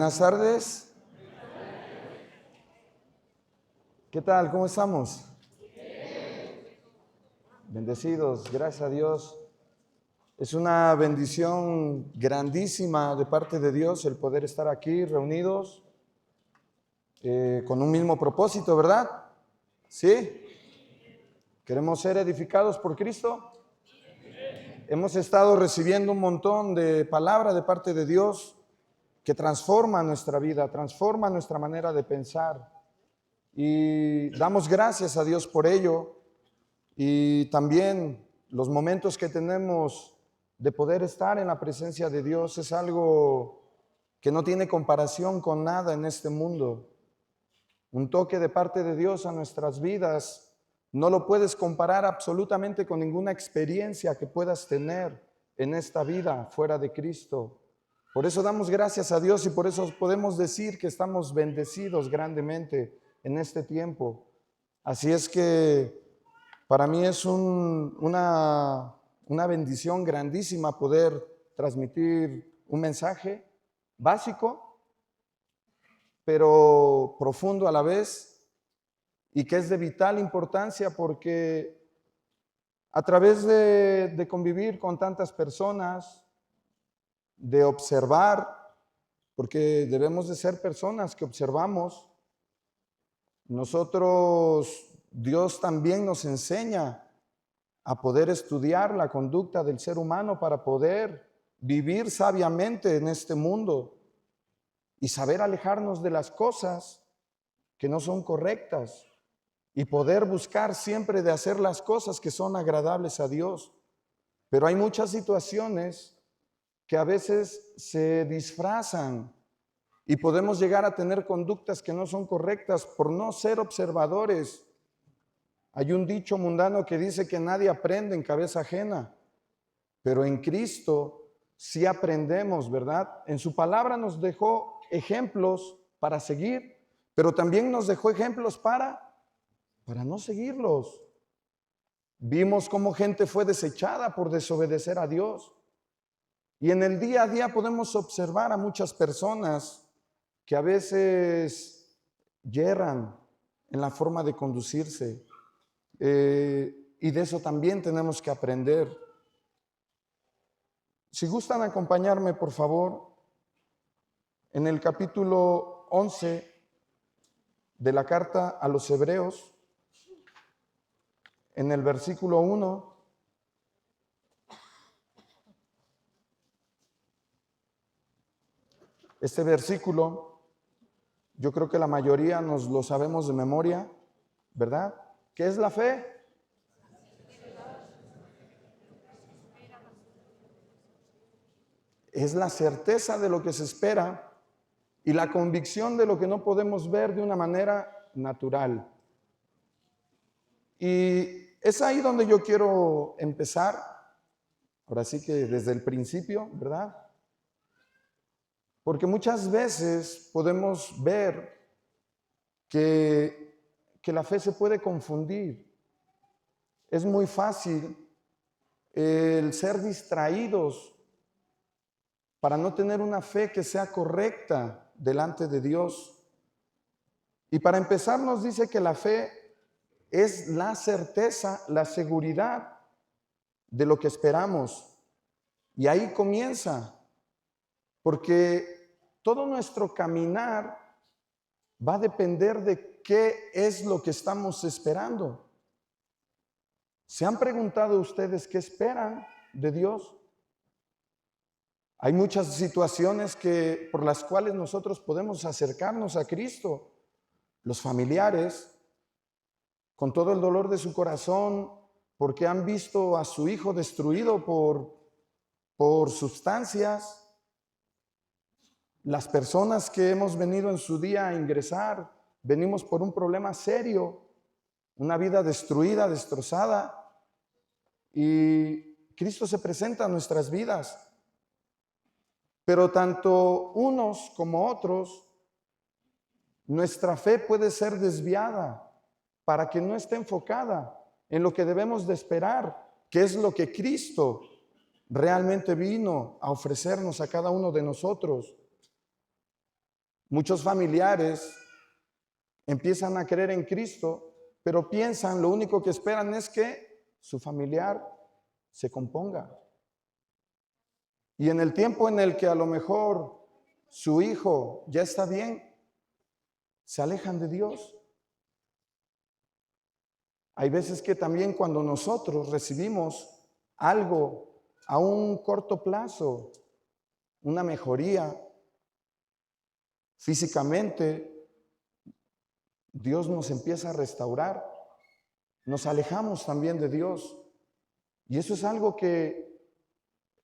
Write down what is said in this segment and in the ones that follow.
Buenas tardes. ¿Qué tal? ¿Cómo estamos? Bendecidos, gracias a Dios. Es una bendición grandísima de parte de Dios el poder estar aquí reunidos con un mismo propósito, ¿verdad? ¿Sí? ¿Queremos ser edificados por Cristo? Hemos estado recibiendo un montón de palabra de parte de Dios que transforma nuestra vida, transforma nuestra manera de pensar. Y damos gracias a Dios por ello. Y también los momentos que tenemos de poder estar en la presencia de Dios es algo que no tiene comparación con nada en este mundo. Un toque de parte de Dios a nuestras vidas no lo puedes comparar absolutamente con ninguna experiencia que puedas tener en esta vida fuera de Cristo. Por eso damos gracias a Dios y por eso podemos decir que estamos bendecidos grandemente en este tiempo. Así es que para mí es una bendición grandísima poder transmitir un mensaje básico, pero profundo a la vez, y que es de vital importancia porque a través de convivir con tantas personas, de observar, porque debemos de ser personas que observamos, Dios también nos enseña a poder estudiar la conducta del ser humano para poder vivir sabiamente en este mundo y saber alejarnos de las cosas que no son correctas y poder buscar siempre de hacer las cosas que son agradables a Dios. Pero hay muchas situaciones que a veces se disfrazan y podemos llegar a tener conductas que no son correctas por no ser observadores. Hay un dicho mundano que dice que nadie aprende en cabeza ajena, pero en Cristo sí aprendemos, ¿verdad? En su palabra nos dejó ejemplos para seguir, pero también nos dejó ejemplos para no seguirlos. Vimos cómo gente fue desechada por desobedecer a Dios. Y en el día a día podemos observar a muchas personas que a veces yerran en la forma de conducirse. Y de eso también tenemos que aprender. Si gustan acompañarme, por favor, en el capítulo 11 de la carta a los Hebreos, en el versículo 1. Este versículo, yo creo que la mayoría nos lo sabemos de memoria, ¿verdad? ¿Qué es la fe? Es la certeza de lo que se espera y la convicción de lo que no podemos ver de una manera natural. Y es ahí donde yo quiero empezar, ahora sí que desde el principio, ¿verdad? Porque muchas veces podemos ver que la fe se puede confundir. Es muy fácil el ser distraídos para no tener una fe que sea correcta delante de Dios. Y para empezar nos dice que la fe es la certeza, la seguridad de lo que esperamos. Y ahí comienza, porque todo nuestro caminar va a depender de qué es lo que estamos esperando. ¿Se han preguntado ustedes qué esperan de Dios? Hay muchas situaciones por las cuales nosotros podemos acercarnos a Cristo. Los familiares, con todo el dolor de su corazón, porque han visto a su hijo destruido por sustancias. Las personas que hemos venido en su día a ingresar, venimos por un problema serio, una vida destruida, destrozada, y Cristo se presenta a nuestras vidas. Pero tanto unos como otros, nuestra fe puede ser desviada para que no esté enfocada en lo que debemos de esperar, que es lo que Cristo realmente vino a ofrecernos a cada uno de nosotros. Muchos familiares empiezan a creer en Cristo, pero piensan, lo único que esperan es que su familiar se componga. Y en el tiempo en el que a lo mejor su hijo ya está bien, se alejan de Dios. Hay veces que también cuando nosotros recibimos algo a un corto plazo, una mejoría físicamente, Dios nos empieza a restaurar, nos alejamos también de Dios. Y eso es algo que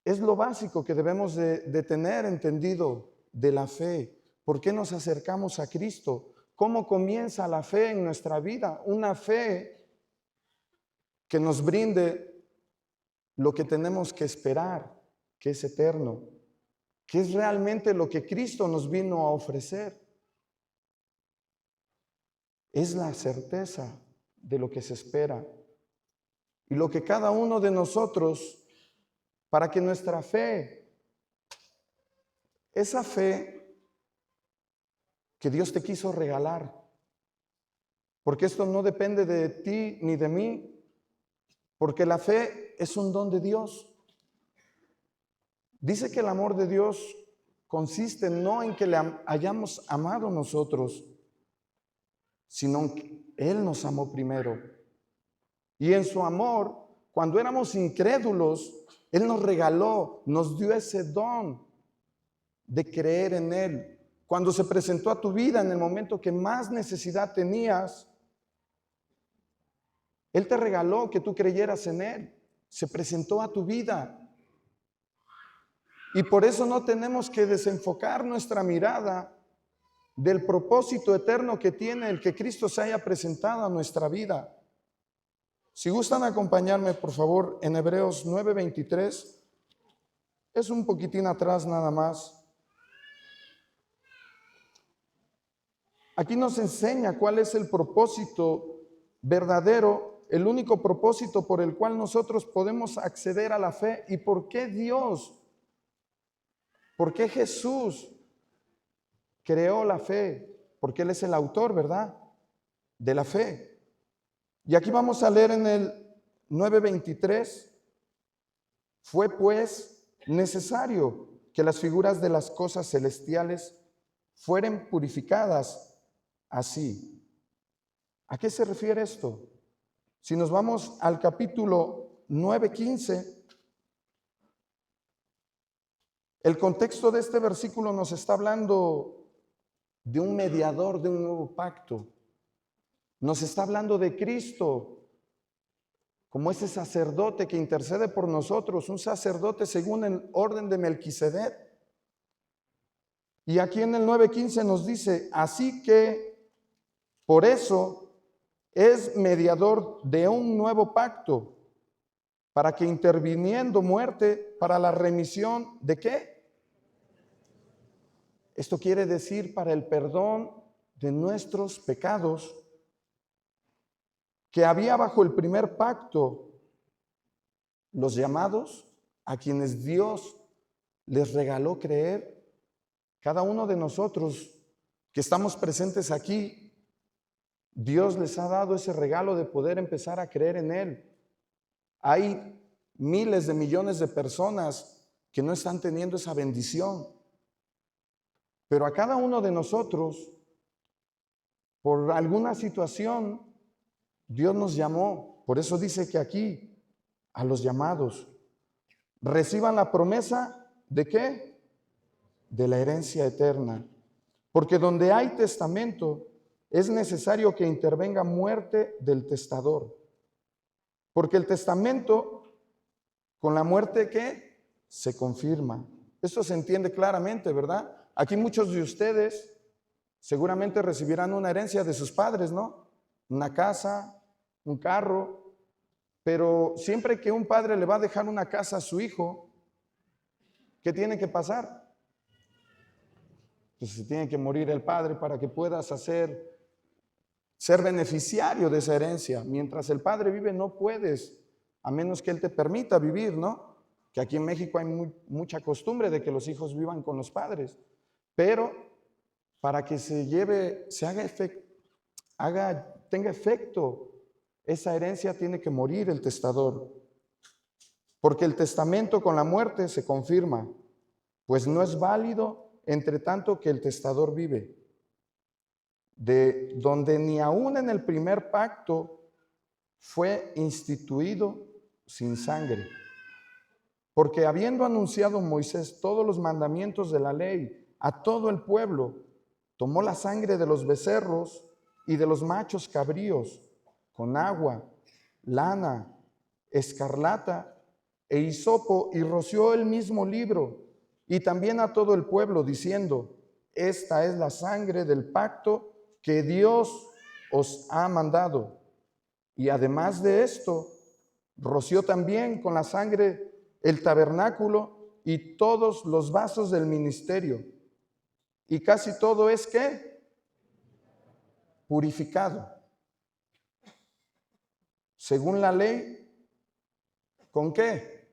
es lo básico que debemos de tener entendido de la fe. ¿Por qué nos acercamos a Cristo? ¿Cómo comienza la fe en nuestra vida? Una fe que nos brinde lo que tenemos que esperar, que es eterno, que es realmente lo que Cristo nos vino a ofrecer. Es la certeza de lo que se espera y lo que cada uno de nosotros, para que nuestra fe, esa fe que Dios te quiso regalar, porque esto no depende de ti ni de mí, porque la fe es un don de Dios. Dice que el amor de Dios consiste no en que le hayamos amado nosotros, sino en que Él nos amó primero. Y en su amor, cuando éramos incrédulos, Él nos regaló, nos dio ese don de creer en Él. Cuando se presentó a tu vida en el momento que más necesidad tenías, Él te regaló que tú creyeras en Él. Se presentó a tu vida. Y por eso no tenemos que desenfocar nuestra mirada del propósito eterno que tiene el que Cristo se haya presentado a nuestra vida. Si gustan acompañarme, por favor, en Hebreos 9:23. Es un poquitín atrás nada más. Aquí nos enseña cuál es el propósito verdadero, el único propósito por el cual nosotros podemos acceder a la fe y por qué Dios, por qué Jesús creó la fe, porque Él es el autor, ¿verdad?, de la fe. Y aquí vamos a leer en el 9:23, fue pues necesario que las figuras de las cosas celestiales fueran purificadas así. ¿A qué se refiere esto? Si nos vamos al capítulo 9:15, el contexto de este versículo nos está hablando de un mediador de un nuevo pacto. Nos está hablando de Cristo como ese sacerdote que intercede por nosotros, un sacerdote según el orden de Melquisedec. Y aquí en el 9:15 nos dice, así que por eso es mediador de un nuevo pacto, para que interviniendo muerte para la remisión ¿de qué? Esto quiere decir para el perdón de nuestros pecados, que había bajo el primer pacto, los llamados, a quienes Dios les regaló creer. Cada uno de nosotros que estamos presentes aquí, Dios les ha dado ese regalo de poder empezar a creer en Él. Hay miles de millones de personas que no están teniendo esa bendición. Pero a cada uno de nosotros, por alguna situación, Dios nos llamó. Por eso dice que aquí, a los llamados, reciban la promesa ¿de qué? De la herencia eterna. Porque donde hay testamento, es necesario que intervenga muerte del testador. Porque el testamento, con la muerte ¿qué? Se confirma. Esto se entiende claramente, ¿verdad? Aquí muchos de ustedes seguramente recibirán una herencia de sus padres, ¿no? Una casa, un carro. Pero siempre que un padre le va a dejar una casa a su hijo, ¿qué tiene que pasar? Pues se tiene que morir el padre para que puedas ser beneficiario de esa herencia. Mientras el padre vive no puedes, a menos que él te permita vivir, ¿no? Que aquí en México hay mucha costumbre de que los hijos vivan con los padres. Pero para que tenga efecto esa herencia, tiene que morir el testador. Porque el testamento con la muerte se confirma, pues no es válido entre tanto que el testador vive. De donde ni aún en el primer pacto fue instituido sin sangre. Porque habiendo anunciado Moisés todos los mandamientos de la ley a todo el pueblo, tomó la sangre de los becerros y de los machos cabríos con agua, lana, escarlata e hisopo, y roció el mismo libro y también a todo el pueblo, diciendo: esta es la sangre del pacto que Dios os ha mandado. Y además de esto, roció también con la sangre el tabernáculo y todos los vasos del ministerio. Y casi todo es ¿qué? Purificado. Según la ley, ¿con qué?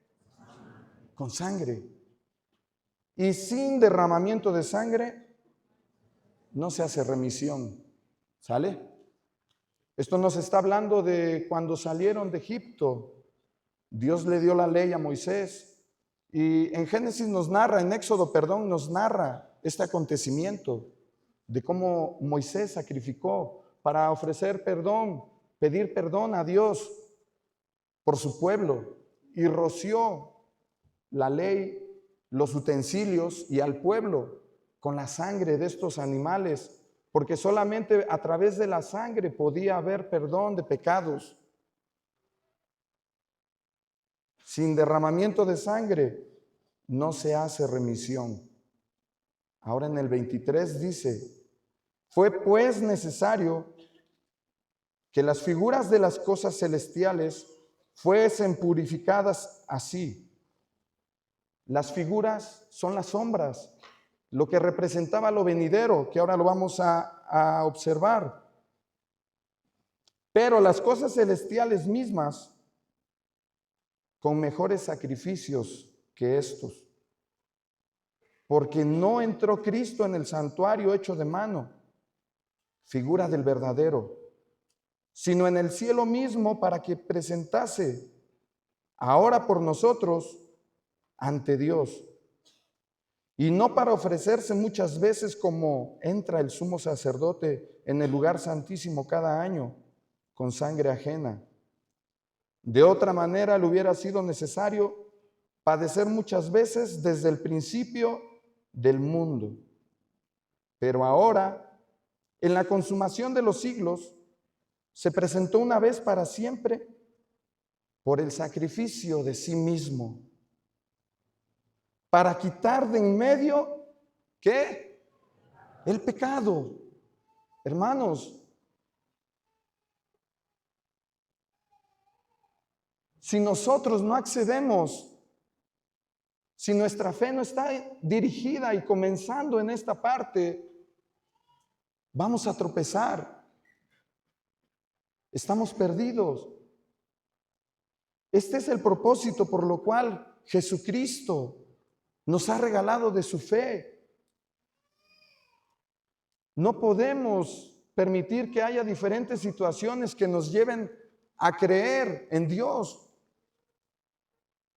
Con sangre. Y sin derramamiento de sangre no se hace remisión. ¿Sale? Esto nos está hablando de cuando salieron de Egipto. Dios le dio la ley a Moisés. Y en Génesis nos narra, en Éxodo, perdón, nos narra este acontecimiento de cómo Moisés sacrificó para ofrecer perdón, pedir perdón a Dios por su pueblo, y roció la ley, los utensilios y al pueblo con la sangre de estos animales, porque solamente a través de la sangre podía haber perdón de pecados. Sin derramamiento de sangre no se hace remisión. Ahora en el 23 dice: fue pues necesario que las figuras de las cosas celestiales fuesen purificadas así. Las figuras son las sombras, lo que representaba lo venidero, que ahora lo vamos a observar. Pero las cosas celestiales mismas, con mejores sacrificios que estos. Porque no entró Cristo en el santuario hecho de mano, figura del verdadero, sino en el cielo mismo, para que presentase ahora por nosotros ante Dios. Y no para ofrecerse muchas veces como entra el sumo sacerdote en el lugar santísimo cada año con sangre ajena. De otra manera le hubiera sido necesario padecer muchas veces desde el principio del mundo. Pero ahora, en la consumación de los siglos, se presentó una vez para siempre por el sacrificio de sí mismo, para quitar de en medio, ¿qué? El pecado. Hermanos, si nosotros no accedemos, si nuestra fe no está dirigida y comenzando en esta parte, vamos a tropezar. Estamos perdidos. Este es el propósito por lo cual Jesucristo nos ha regalado de su fe. No podemos permitir que haya diferentes situaciones que nos lleven a creer en Dios.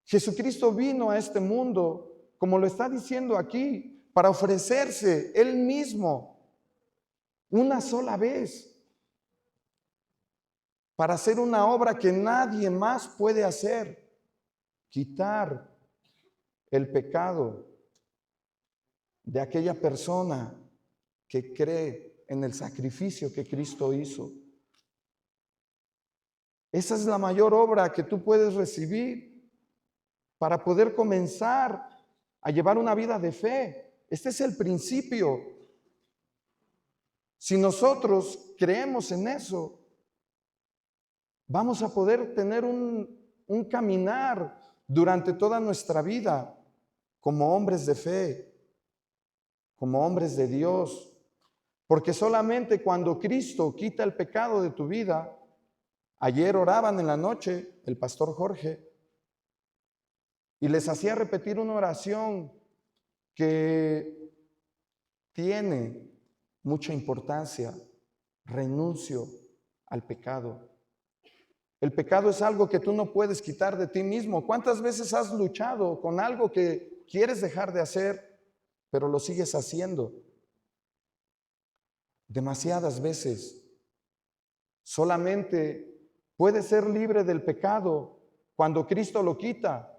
Jesucristo vino a este mundo, como lo está diciendo aquí, para ofrecerse Él mismo una sola vez, para hacer una obra que nadie más puede hacer: quitar el pecado de aquella persona que cree en el sacrificio que Cristo hizo. Esa es la mayor obra que tú puedes recibir para poder comenzar a llevar una vida de fe. Este es el principio. Si nosotros creemos en eso, vamos a poder tener un caminar durante toda nuestra vida como hombres de fe, como hombres de Dios. Porque solamente cuando Cristo quita el pecado de tu vida. Ayer oraban en la noche el pastor Jorge y les hacía repetir una oración que tiene mucha importancia. Renuncio al pecado. El pecado es algo que tú no puedes quitar de ti mismo. ¿Cuántas veces has luchado con algo que quieres dejar de hacer, pero lo sigues haciendo? Demasiadas veces. Solamente puedes ser libre del pecado cuando Cristo lo quita.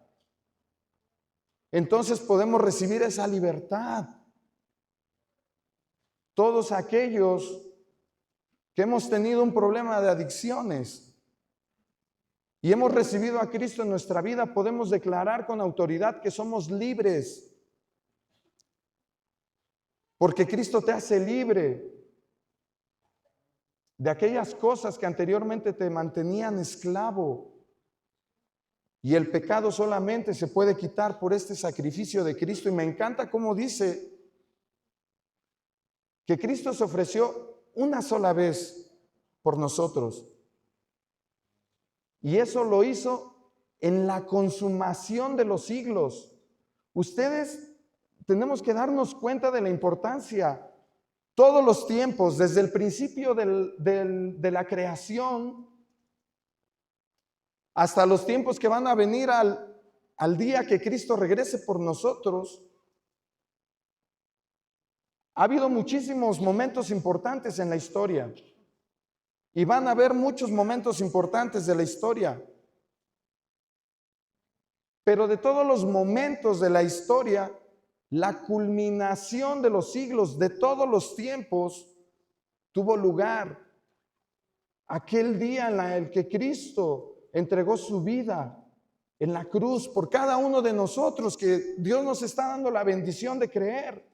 Entonces podemos recibir esa libertad. Todos aquellos que hemos tenido un problema de adicciones y hemos recibido a Cristo en nuestra vida, podemos declarar con autoridad que somos libres. Porque Cristo te hace libre de aquellas cosas que anteriormente te mantenían esclavo. Y el pecado solamente se puede quitar por este sacrificio de Cristo. Y me encanta cómo dice que Cristo se ofreció una sola vez por nosotros. Y eso lo hizo en la consumación de los siglos. Ustedes tenemos que darnos cuenta de la importancia. Todos los tiempos, desde el principio de la creación hasta los tiempos que van a venir al día que Cristo regrese por nosotros, ha habido muchísimos momentos importantes en la historia. Y van a haber muchos momentos importantes de la historia. Pero de todos los momentos de la historia, la culminación de los siglos, de todos los tiempos, tuvo lugar aquel día en el que Cristo entregó su vida en la cruz por cada uno de nosotros, que Dios nos está dando la bendición de creer.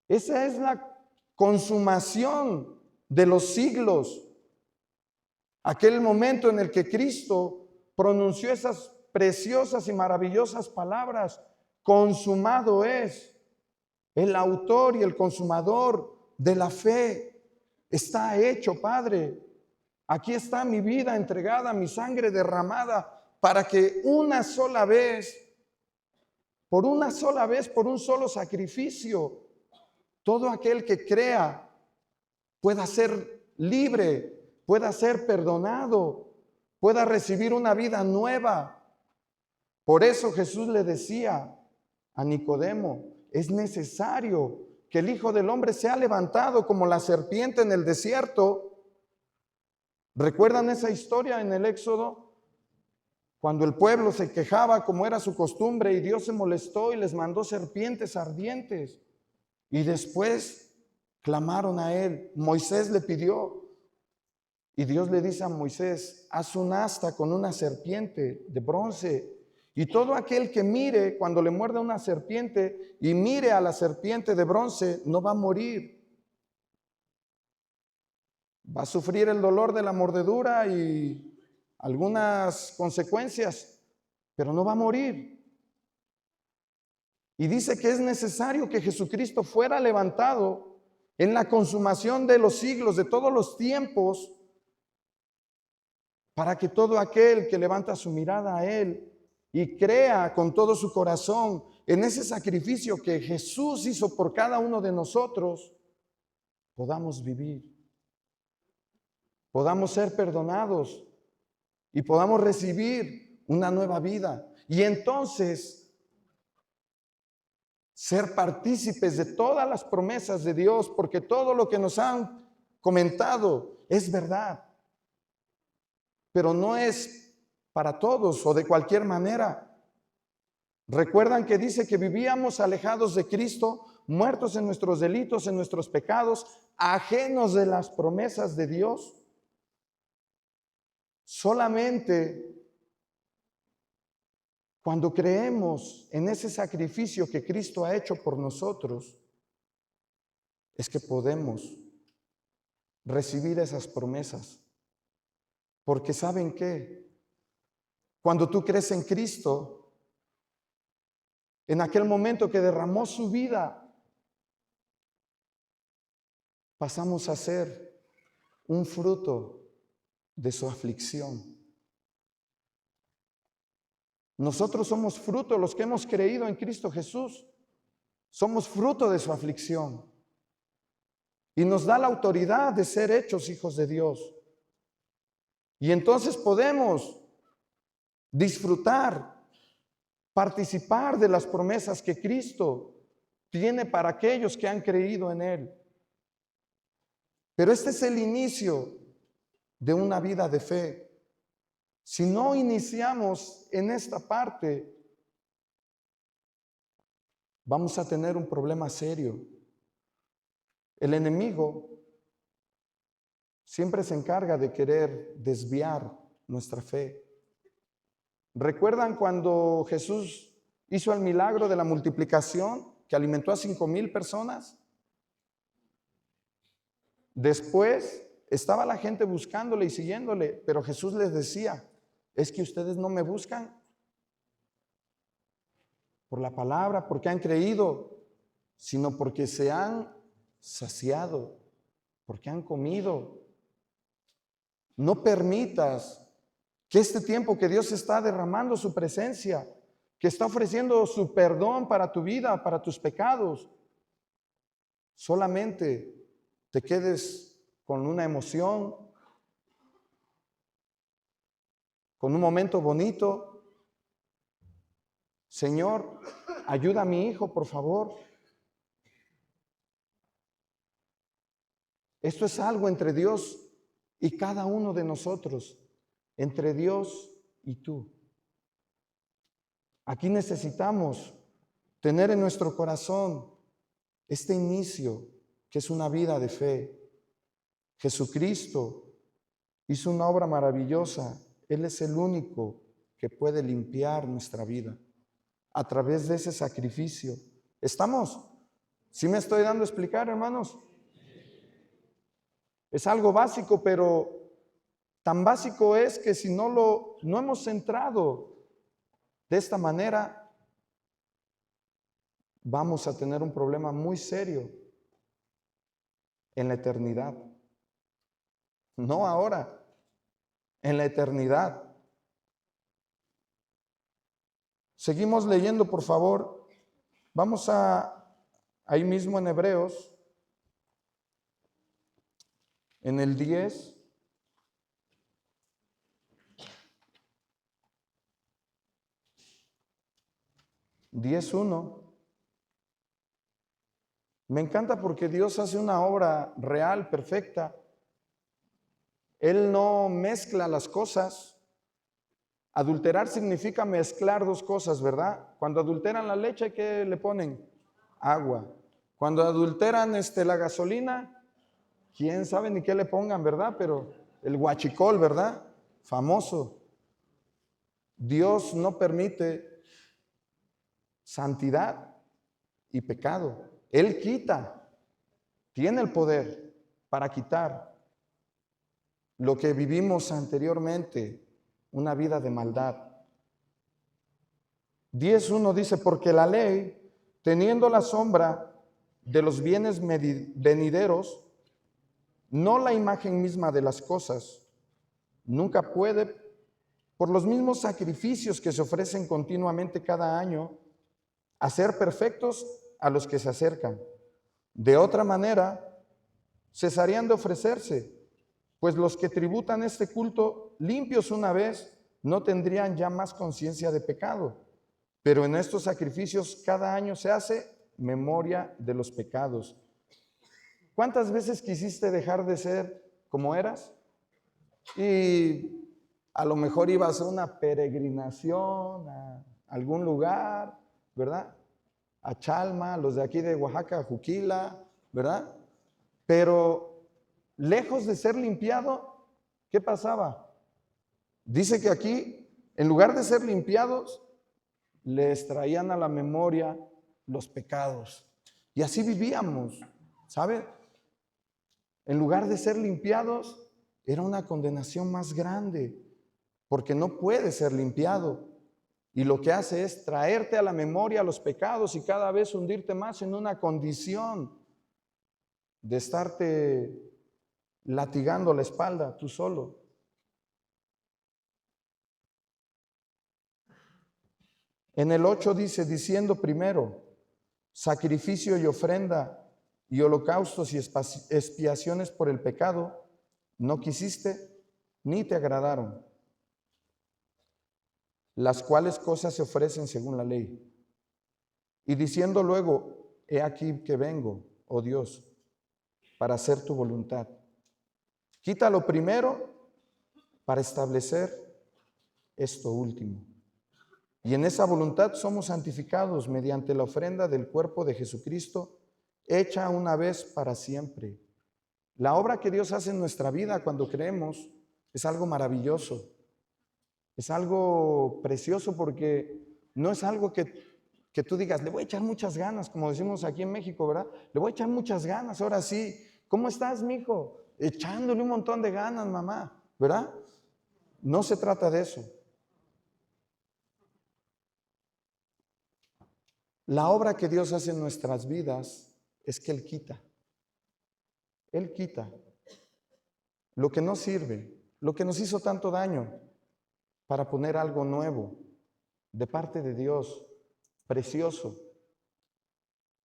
Esa es la consumación de los siglos. Aquel momento en el que Cristo pronunció esas preciosas y maravillosas palabras: consumado es. El autor y el consumador de la fe está hecho, Padre. Aquí está mi vida entregada, mi sangre derramada, para que una sola vez, por una sola vez, por un solo sacrificio, todo aquel que crea pueda ser libre, pueda ser perdonado, pueda recibir una vida nueva. Por eso Jesús le decía a Nicodemo: es necesario que el Hijo del Hombre sea levantado como la serpiente en el desierto. ¿Recuerdan esa historia en el Éxodo? Cuando el pueblo se quejaba como era su costumbre y Dios se molestó y les mandó serpientes ardientes. Y después clamaron a él. Moisés le pidió. Y Dios le dice a Moisés: haz un asta con una serpiente de bronce. Y todo aquel que mire cuando le muerda una serpiente y mire a la serpiente de bronce, no va a morir. Va a sufrir el dolor de la mordedura y algunas consecuencias, pero no va a morir. Y dice que es necesario que Jesucristo fuera levantado en la consumación de los siglos, de todos los tiempos, para que todo aquel que levanta su mirada a Él y crea con todo su corazón en ese sacrificio que Jesús hizo por cada uno de nosotros, podamos vivir, podamos ser perdonados y podamos recibir una nueva vida. Y entonces ser partícipes de todas las promesas de Dios, porque todo lo que nos han comentado es verdad, pero no es para todos o de cualquier manera. ¿Recuerdan que dice que vivíamos alejados de Cristo, muertos en nuestros delitos, en nuestros pecados, ajenos de las promesas de Dios? Solamente cuando creemos en ese sacrificio que Cristo ha hecho por nosotros, es que podemos recibir esas promesas. Porque ¿saben qué? Cuando tú crees en Cristo, en aquel momento que derramó su vida, pasamos a ser un fruto de su aflicción. Nosotros somos fruto, los que hemos creído en Cristo Jesús, somos fruto de su aflicción. y nos da la autoridad de ser hechos hijos de Dios. Y entonces podemos disfrutar, participar de las promesas que Cristo tiene para aquellos que han creído en Él. Pero este es el inicio de una vida de fe. Si no iniciamos en esta parte, vamos a tener un problema serio. El enemigo siempre se encarga de querer desviar nuestra fe. ¿Recuerdan cuando Jesús hizo el milagro de la multiplicación que alimentó a 5,000 personas? Después estaba la gente buscándole y siguiéndole, pero Jesús les decía, es que ustedes no me buscan por la palabra, porque han creído, sino porque se han saciado, porque han comido. No permitas que este tiempo que Dios está derramando su presencia, que está ofreciendo su perdón para tu vida, para tus pecados, solamente te quedes con una emoción, con un momento bonito. Señor, ayuda a mi hijo, por favor. Esto es algo entre Dios y cada uno de nosotros, entre Dios y tú. Aquí necesitamos tener en nuestro corazón este inicio, que es una vida de fe. Jesucristo hizo una obra maravillosa. Él es el único que puede limpiar nuestra vida a través de ese sacrificio. ¿Estamos? ¿Sí me estoy dando a explicar, hermanos? Es algo básico, pero tan básico es que si no hemos entrado de esta manera, vamos a tener un problema muy serio en la eternidad. No ahora, en la eternidad. Seguimos leyendo, por favor. Vamos ahí mismo en Hebreos, en el 10. Me encanta porque Dios hace una obra real, perfecta. Él no mezcla las cosas. Adulterar significa mezclar dos cosas, ¿verdad? Cuando adulteran la leche, ¿qué le ponen? Agua. Cuando adulteran la gasolina, quién sabe ni qué le pongan, ¿verdad? Pero el huachicol, ¿verdad? Famoso. Dios no permite santidad y pecado. Él quita, tiene el poder para quitar lo que vivimos anteriormente, una vida de maldad. 10:1 dice, porque la ley, teniendo la sombra de los bienes venideros, no la imagen misma de las cosas, nunca puede, por los mismos sacrificios que se ofrecen continuamente cada año, hacer perfectos a los que se acercan. De otra manera, cesarían de ofrecerse, pues los que tributan este culto limpios una vez no tendrían ya más conciencia de pecado. Pero en estos sacrificios cada año se hace memoria de los pecados. ¿Cuántas veces quisiste dejar de ser como eras? Y a lo mejor ibas a una peregrinación, a algún lugar, ¿verdad? A Chalma, los de aquí de Oaxaca, a Juquila, ¿verdad? Pero lejos de ser limpiado, ¿qué pasaba? Dice que aquí, en lugar de ser limpiados, les traían a la memoria los pecados. Y así vivíamos, ¿sabe? En lugar de ser limpiados, era una condenación más grande, porque no puede ser limpiado. Y lo que hace es traerte a la memoria los pecados y cada vez hundirte más en una condición de estarte latigando la espalda tú solo. En el 8 dice, diciendo primero, sacrificio y ofrenda y holocaustos y expiaciones por el pecado no quisiste ni te agradaron, las cuales cosas se ofrecen según la ley. Y diciendo luego, he aquí que vengo, oh Dios, para hacer tu voluntad. Quita lo primero para establecer esto último. Y en esa voluntad somos santificados mediante la ofrenda del cuerpo de Jesucristo, hecha una vez para siempre. La obra que Dios hace en nuestra vida cuando creemos es algo maravilloso. Es algo precioso porque no es algo que tú digas, le voy a echar muchas ganas, como decimos aquí en México, ¿verdad? Le voy a echar muchas ganas, ahora sí. ¿Cómo estás, mijo? Echándole un montón de ganas, mamá, ¿verdad? No se trata de eso. La obra que Dios hace en nuestras vidas es que Él quita. Él quita lo que no sirve, lo que nos hizo tanto daño, para poner algo nuevo de parte de Dios, precioso.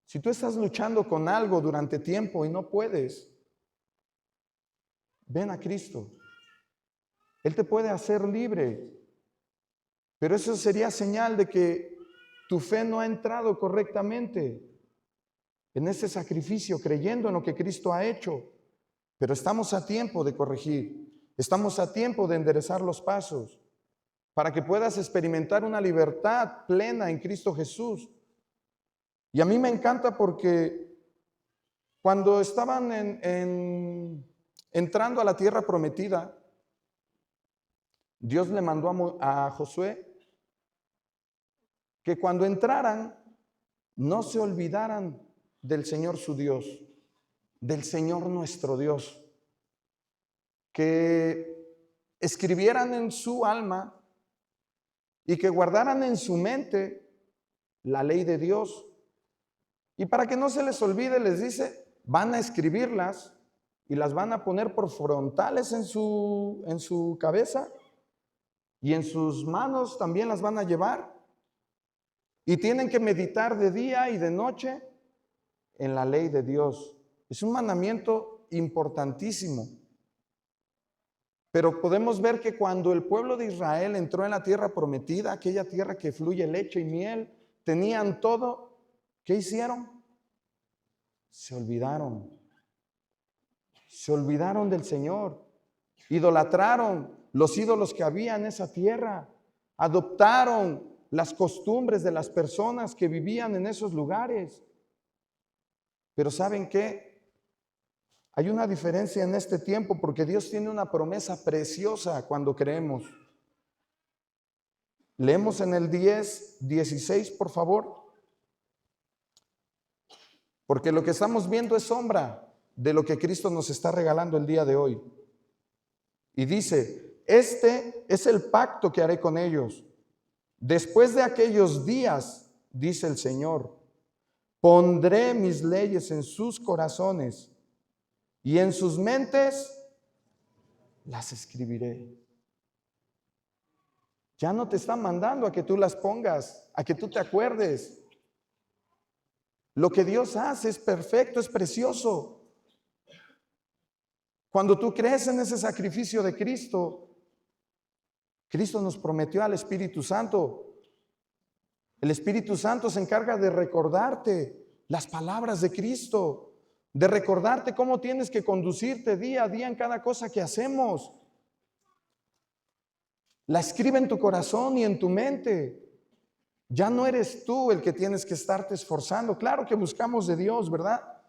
Si tú estás luchando con algo durante tiempo y no puedes, ven a Cristo. Él te puede hacer libre, pero eso sería señal de que tu fe no ha entrado correctamente en ese sacrificio, creyendo en lo que Cristo ha hecho. Pero estamos a tiempo de corregir, estamos a tiempo de enderezar los pasos, para que puedas experimentar una libertad plena en Cristo Jesús. Y a mí me encanta porque cuando estaban entrando a la tierra prometida, Dios le mandó a Josué que cuando entraran no se olvidaran del Señor su Dios, del Señor nuestro Dios, que escribieran en su alma y que guardaran en su mente la ley de Dios. Y para que no se les olvide, les dice, van a escribirlas y las van a poner por frontales en su cabeza, y en sus manos también las van a llevar. Y tienen que meditar de día y de noche en la ley de Dios. Es un mandamiento importantísimo. Pero podemos ver que cuando el pueblo de Israel entró en la tierra prometida, aquella tierra que fluye leche y miel, tenían todo. ¿Qué hicieron? Se olvidaron. Se olvidaron del Señor. Idolatraron los ídolos que había en esa tierra. Adoptaron las costumbres de las personas que vivían en esos lugares. Pero ¿saben qué? Hay una diferencia en este tiempo porque Dios tiene una promesa preciosa cuando creemos. Leemos en el 10:16, por favor. Porque lo que estamos viendo es sombra de lo que Cristo nos está regalando el día de hoy. Y dice, este es el pacto que haré con ellos. Después de aquellos días, dice el Señor, pondré mis leyes en sus corazones y en sus mentes las escribiré. Ya no te están mandando a que tú las pongas, a que tú te acuerdes. Lo que Dios hace es perfecto, es precioso. Cuando tú crees en ese sacrificio de Cristo, Cristo nos prometió al Espíritu Santo. El Espíritu Santo se encarga de recordarte las palabras de Cristo, de recordarte cómo tienes que conducirte día a día en cada cosa que hacemos. La escribe en tu corazón y en tu mente. Ya no eres tú el que tienes que estarte esforzando. Claro que buscamos de Dios, ¿verdad?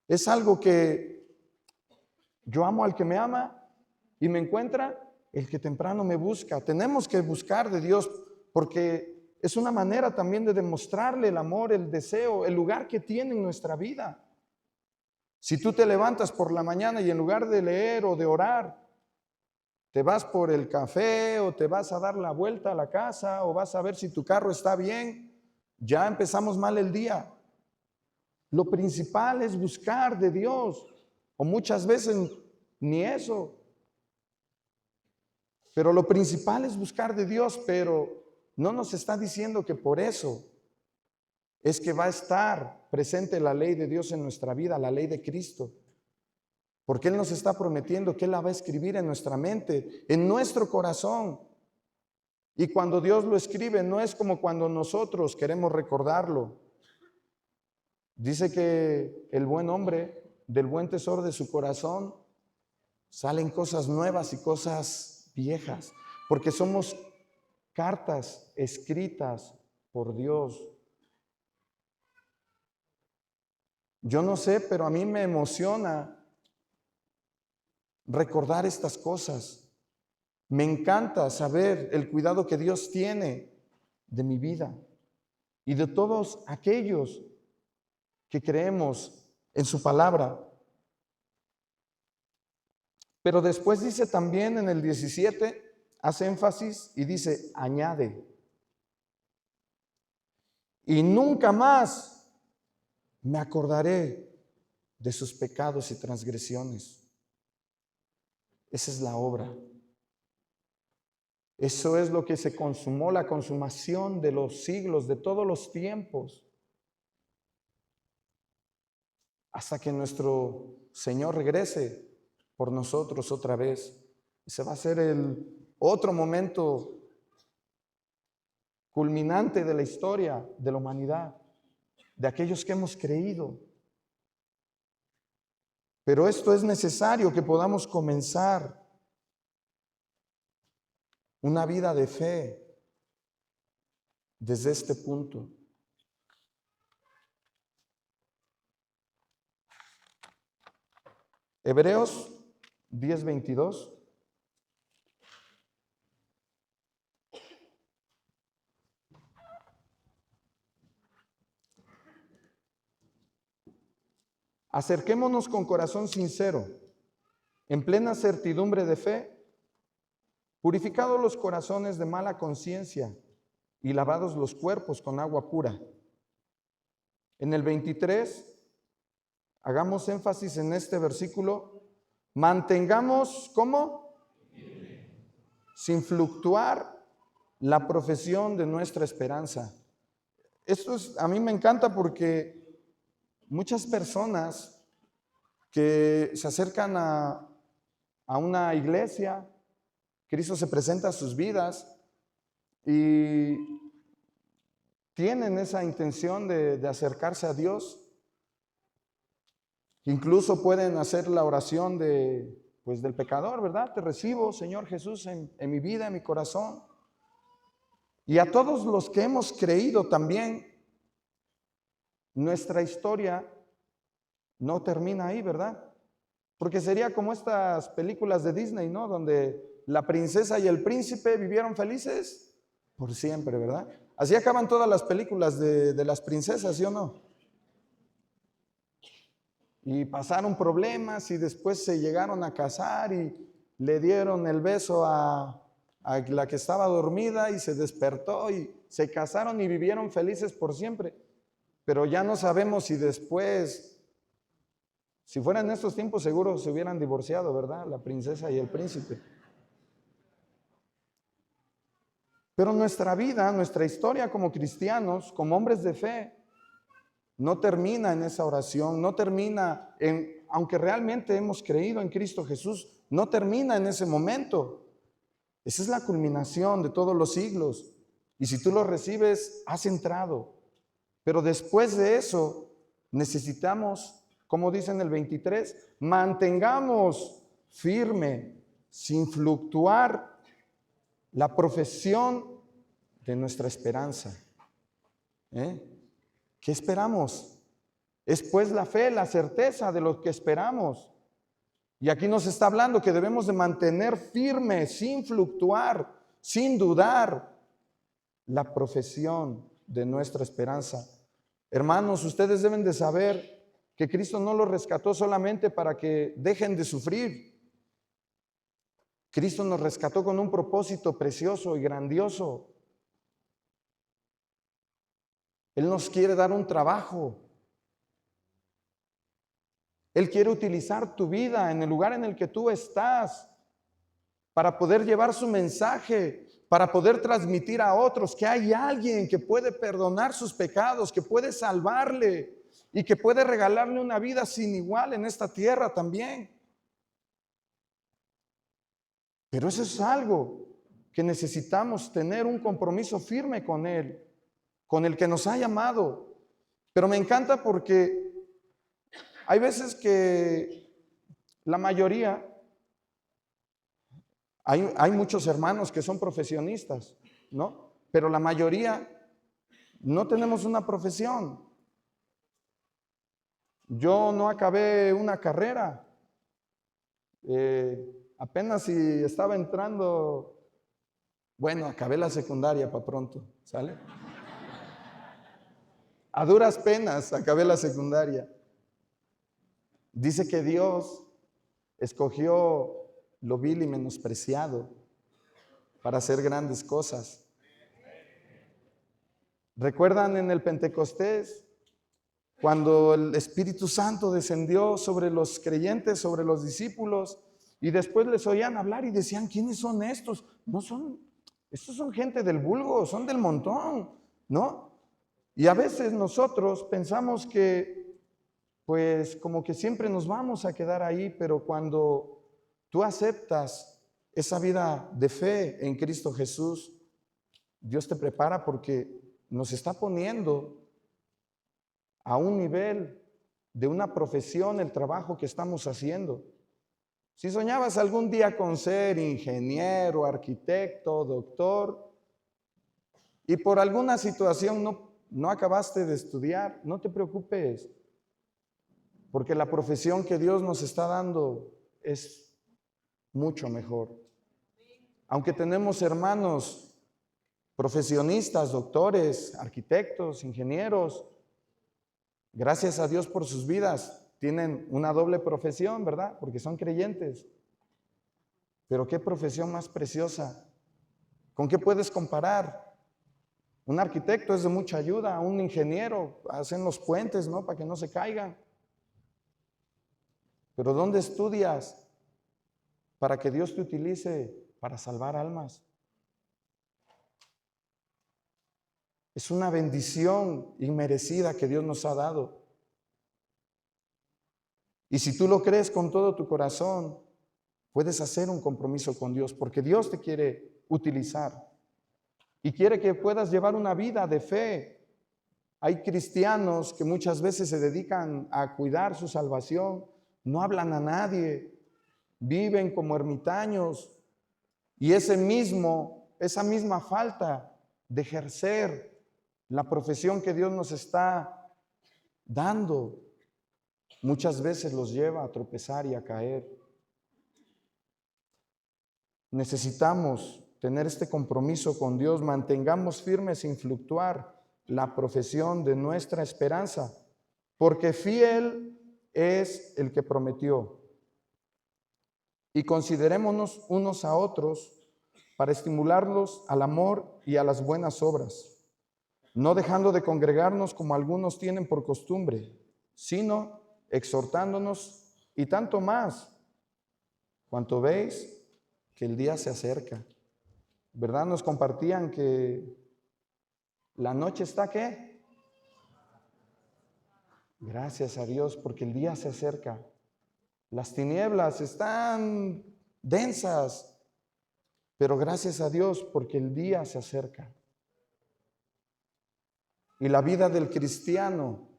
Es algo que yo amo al que me ama y me encuentra el que temprano me busca. Tenemos que buscar de Dios porque es una manera también de demostrarle el amor, el deseo, el lugar que tiene en nuestra vida. Si tú te levantas por la mañana y en lugar de leer o de orar, te vas por el café o te vas a dar la vuelta a la casa o vas a ver si tu carro está bien, ya empezamos mal el día. Lo principal es buscar de Dios, o muchas veces ni eso. Pero lo principal es buscar de Dios, pero no nos está diciendo que por eso es que va a estar presente la ley de Dios en nuestra vida, la ley de Cristo. Porque Él nos está prometiendo que Él la va a escribir en nuestra mente, en nuestro corazón. Y cuando Dios lo escribe, no es como cuando nosotros queremos recordarlo. Dice que el buen hombre, del buen tesoro de su corazón, salen cosas nuevas y cosas viejas, porque somos cartas escritas por Dios. Yo no sé, pero a mí me emociona recordar estas cosas. Me encanta saber el cuidado que Dios tiene de mi vida y de todos aquellos que creemos en su palabra. Pero después dice también en el 17, hace énfasis y dice, añade. Y nunca más me acordaré de sus pecados y transgresiones. Esa es la obra. Eso es lo que se consumó, la consumación de los siglos, de todos los tiempos, hasta que nuestro Señor regrese por nosotros otra vez. Ese va a ser el otro momento culminante de la historia de la humanidad, de aquellos que hemos creído. Pero esto es necesario que podamos comenzar una vida de fe desde este punto. Hebreos 10:22. Acerquémonos con corazón sincero, en plena certidumbre de fe, purificados los corazones de mala conciencia y lavados los cuerpos con agua pura. En el 23, hagamos énfasis en este versículo, mantengamos, ¿cómo? Sin fluctuar la profesión de nuestra esperanza. Esto a mí me encanta porque muchas personas que se acercan a una iglesia, Cristo se presenta a sus vidas y tienen esa intención de acercarse a Dios. Incluso pueden hacer la oración del pecador, ¿verdad? Te recibo, Señor Jesús, en mi vida, en mi corazón. Y a todos los que hemos creído también, nuestra historia no termina ahí, ¿verdad? Porque sería como estas películas de Disney, ¿no? Donde la princesa y el príncipe vivieron felices por siempre, ¿verdad? Así acaban todas las películas de las princesas, ¿sí o no? Y pasaron problemas y después se llegaron a casar y le dieron el beso a la que estaba dormida y se despertó y se casaron y vivieron felices por siempre. Pero ya no sabemos si después, si fueran en estos tiempos, seguro se hubieran divorciado, ¿verdad? La princesa y el príncipe. Pero nuestra vida, nuestra historia como cristianos, como hombres de fe, no termina en esa oración, no termina aunque realmente hemos creído en Cristo Jesús, no termina en ese momento. Esa es la culminación de todos los siglos. Y si tú lo recibes, has entrado. Pero después de eso, necesitamos, como dice en el 23, mantengamos firme, sin fluctuar, la profesión de nuestra esperanza. ¿Qué esperamos? Es pues la fe, la certeza de lo que esperamos. Y aquí nos está hablando que debemos de mantener firme, sin fluctuar, sin dudar, la profesión de nuestra esperanza. Hermanos, ustedes deben de saber que Cristo no los rescató solamente para que dejen de sufrir. Cristo nos rescató con un propósito precioso y grandioso. Él nos quiere dar un trabajo. Él quiere utilizar tu vida en el lugar en el que tú estás para poder llevar su mensaje, para poder transmitir a otros que hay alguien que puede perdonar sus pecados, que puede salvarle y que puede regalarle una vida sin igual en esta tierra también. Pero eso es algo que necesitamos tener un compromiso firme con Él, con el que nos ha llamado. Pero me encanta porque hay veces que la mayoría, hay muchos hermanos que son profesionistas, ¿no? Pero la mayoría no tenemos una profesión. Yo no acabé una carrera. Apenas si estaba entrando, bueno, acabé la secundaria para pronto, ¿sale? A duras penas acabé la secundaria. Dice que Dios escogió lo vil y menospreciado para hacer grandes cosas. ¿Recuerdan en el Pentecostés cuando el Espíritu Santo descendió sobre los creyentes, sobre los discípulos, y después les oían hablar y decían, ¿quiénes son estos? No son, estos son gente del vulgo, son del montón, ¿no? Y a veces nosotros pensamos que, pues, como que siempre nos vamos a quedar ahí, pero cuando tú aceptas esa vida de fe en Cristo Jesús, Dios te prepara porque nos está poniendo a un nivel de una profesión el trabajo que estamos haciendo. Si soñabas algún día con ser ingeniero, arquitecto, doctor, y por alguna situación no acabaste de estudiar, no te preocupes, porque la profesión que Dios nos está dando es mucho mejor. Aunque tenemos hermanos profesionistas, doctores, arquitectos, ingenieros, gracias a Dios por sus vidas, tienen una doble profesión, ¿verdad? Porque son creyentes. Pero qué profesión más preciosa. ¿Con qué puedes comparar? Un arquitecto es de mucha ayuda, un ingeniero hacen los puentes, ¿no? Para que no se caigan. Pero ¿dónde estudias para que Dios te utilice para salvar almas? Es una bendición inmerecida que Dios nos ha dado. Y si tú lo crees con todo tu corazón, puedes hacer un compromiso con Dios, porque Dios te quiere utilizar y quiere que puedas llevar una vida de fe. Hay cristianos que muchas veces se dedican a cuidar su salvación, no hablan a nadie, viven como ermitaños, y esa misma falta de ejercer la profesión que Dios nos está dando, muchas veces los lleva a tropezar y a caer. Necesitamos tener este compromiso con Dios, mantengamos firmes sin fluctuar la profesión de nuestra esperanza, porque fiel es el que prometió. Y considerémonos unos a otros para estimularlos al amor y a las buenas obras, no dejando de congregarnos como algunos tienen por costumbre, sino exhortándonos, y tanto más, cuanto veis que el día se acerca. ¿Verdad? Nos compartían que la noche está, ¿qué? Gracias a Dios, porque el día se acerca. Las tinieblas están densas, pero gracias a Dios, porque el día se acerca. Y la vida del cristiano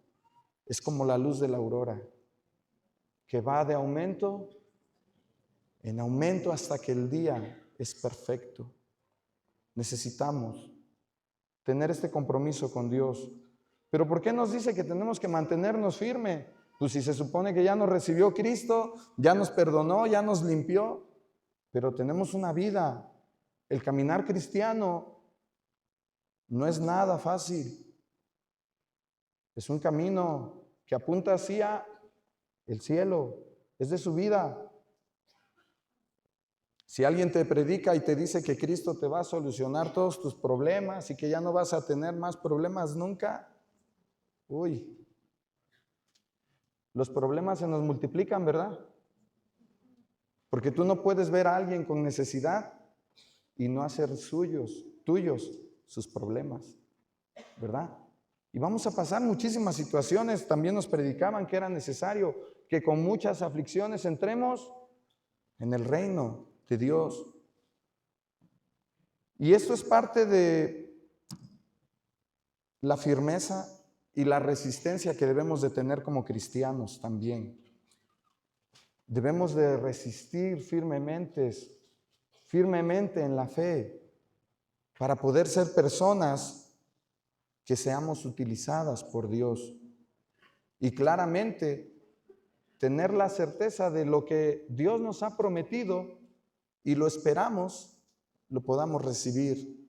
es como la luz de la aurora, que va de aumento en aumento hasta que el día es perfecto. Necesitamos tener este compromiso con Dios. Pero ¿por qué nos dice que tenemos que mantenernos firmes? Pues si se supone que ya nos recibió Cristo, ya nos perdonó, ya nos limpió, pero tenemos una vida. El caminar cristiano no es nada fácil. Es un camino que apunta hacia el cielo, es de su vida. Si alguien te predica y te dice que Cristo te va a solucionar todos tus problemas y que ya no vas a tener más problemas nunca, los problemas se nos multiplican, ¿verdad? Porque tú no puedes ver a alguien con necesidad y no hacer tuyos sus problemas, ¿verdad? Y vamos a pasar muchísimas situaciones. También nos predicaban que era necesario que con muchas aflicciones entremos en el reino de Dios. Y esto es parte de la firmeza y la resistencia que debemos de tener como cristianos también. Debemos de resistir firmemente en la fe para poder ser personas que seamos utilizadas por Dios. Y claramente tener la certeza de lo que Dios nos ha prometido y lo esperamos, lo podamos recibir.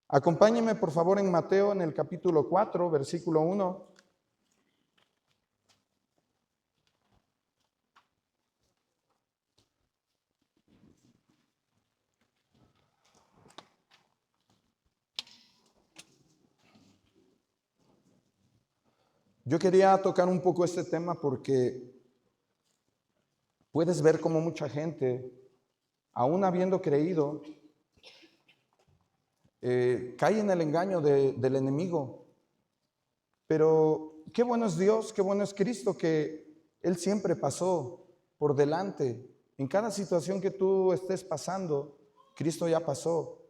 Acompáñenme por favor en Mateo en el capítulo 4, versículo 1. Yo quería tocar un poco este tema porque puedes ver cómo mucha gente, aún habiendo creído, cae en el engaño del enemigo. Pero qué bueno es Dios, qué bueno es Cristo, que Él siempre pasó por delante. En cada situación que tú estés pasando, Cristo ya pasó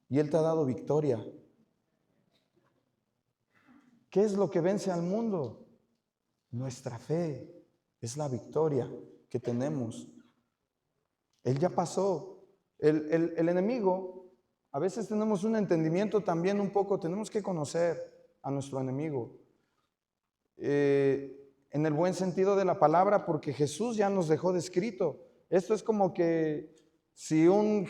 y Él te ha dado victoria. ¿Qué es lo que vence al mundo? Nuestra fe es la victoria que tenemos. Él ya pasó. El enemigo, a veces tenemos un entendimiento también un poco, tenemos que conocer a nuestro enemigo. En el buen sentido de la palabra, porque Jesús ya nos dejó descrito. Esto es como que si un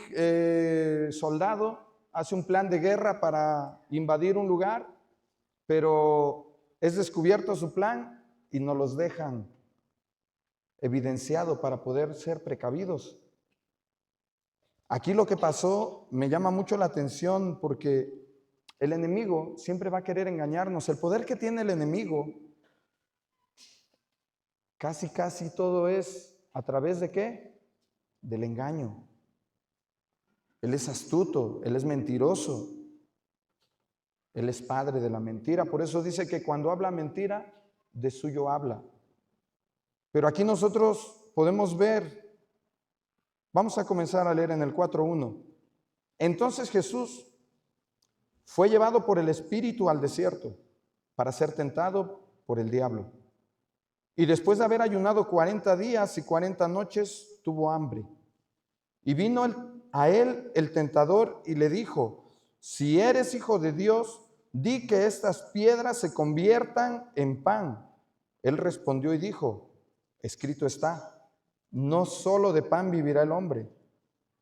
soldado hace un plan de guerra para invadir un lugar, pero es descubierto su plan y nos los dejan evidenciado para poder ser precavidos. Aquí lo que pasó me llama mucho la atención porque el enemigo siempre va a querer engañarnos. El poder que tiene el enemigo, casi todo es a través de ¿qué? Del engaño. Él es astuto, él es mentiroso, él es padre de la mentira. Por eso dice que cuando habla mentira, de suyo habla. Pero aquí nosotros podemos ver, vamos a comenzar a leer en el 4:1. Entonces Jesús fue llevado por el Espíritu al desierto para ser tentado por el diablo. Y después de haber ayunado 40 días y 40 noches, tuvo hambre. Y vino a él el tentador y le dijo: si eres hijo de Dios, di que estas piedras se conviertan en pan. Él respondió y dijo: escrito está, no solo de pan vivirá el hombre,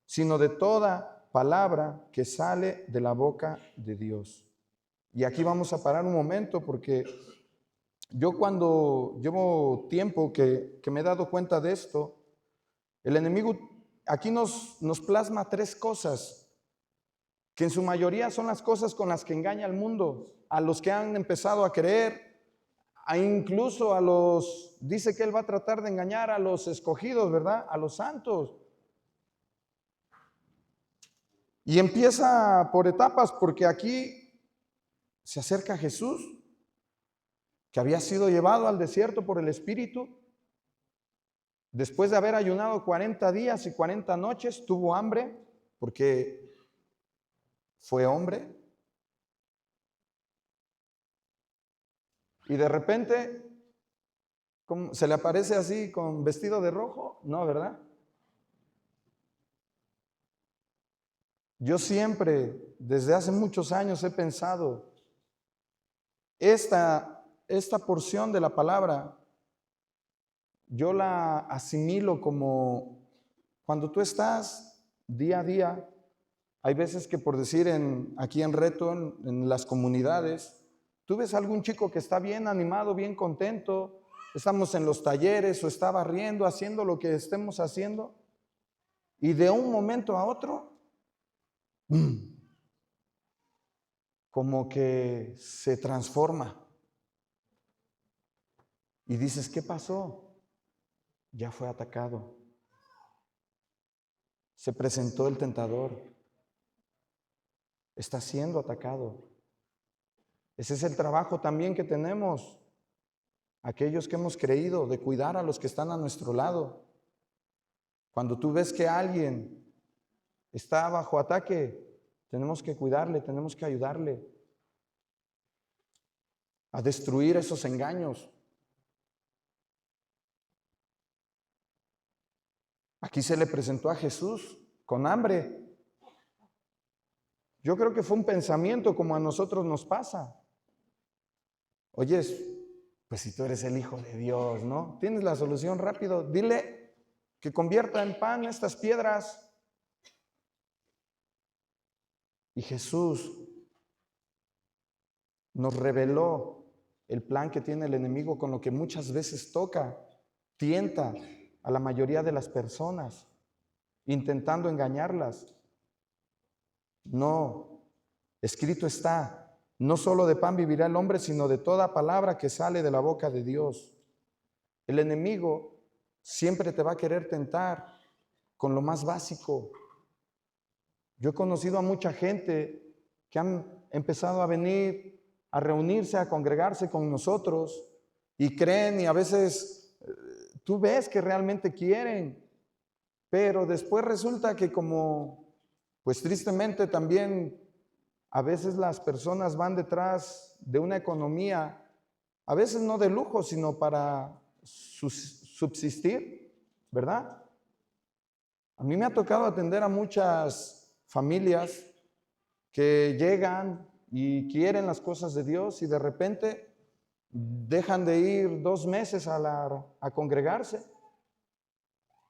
sino de toda palabra que sale de la boca de Dios. Y aquí vamos a parar un momento porque yo cuando llevo tiempo que me he dado cuenta de esto, el enemigo aquí nos plasma tres cosas que en su mayoría son las cosas con las que engaña al mundo, a los que han empezado a creer, incluso dice que él va a tratar de engañar a los escogidos, ¿verdad? A los santos. Y empieza por etapas, porque aquí se acerca Jesús, que había sido llevado al desierto por el Espíritu. Después de haber ayunado 40 días y 40 noches, tuvo hambre, porque fue hombre. Y de repente, ¿se le aparece así con vestido de rojo? No, ¿verdad? Yo siempre, desde hace muchos años, he pensado, esta porción de la palabra, yo la asimilo como cuando tú estás día a día. Hay veces que, por decir, aquí en Reto, en las comunidades, tú ves a algún chico que está bien animado, bien contento, estamos en los talleres o está barriendo, haciendo lo que estemos haciendo, y de un momento a otro, como que se transforma. Y dices, ¿qué pasó? Ya fue atacado. Se presentó el tentador. Está siendo atacado. Ese es el trabajo también que tenemos, aquellos que hemos creído, de cuidar a los que están a nuestro lado. Cuando tú ves que alguien está bajo ataque, tenemos que cuidarle, tenemos que ayudarle a destruir esos engaños. Aquí se le presentó a Jesús con hambre. Yo creo que fue un pensamiento como a nosotros nos pasa. Oyes, pues si tú eres el Hijo de Dios, ¿no? Tienes la solución rápido. Dile que convierta en pan estas piedras. Y Jesús nos reveló el plan que tiene el enemigo con lo que muchas veces toca, tienta a la mayoría de las personas, intentando engañarlas. No, escrito está, no solo de pan vivirá el hombre, sino de toda palabra que sale de la boca de Dios. El enemigo siempre te va a querer tentar con lo más básico. Yo he conocido a mucha gente que han empezado a venir, a reunirse, a congregarse con nosotros y creen, y a veces tú ves que realmente quieren, pero después resulta que pues tristemente también a veces las personas van detrás de una economía, a veces no de lujo, sino para subsistir, ¿verdad? A mí me ha tocado atender a muchas familias que llegan y quieren las cosas de Dios y de repente dejan de ir 2 meses a congregarse.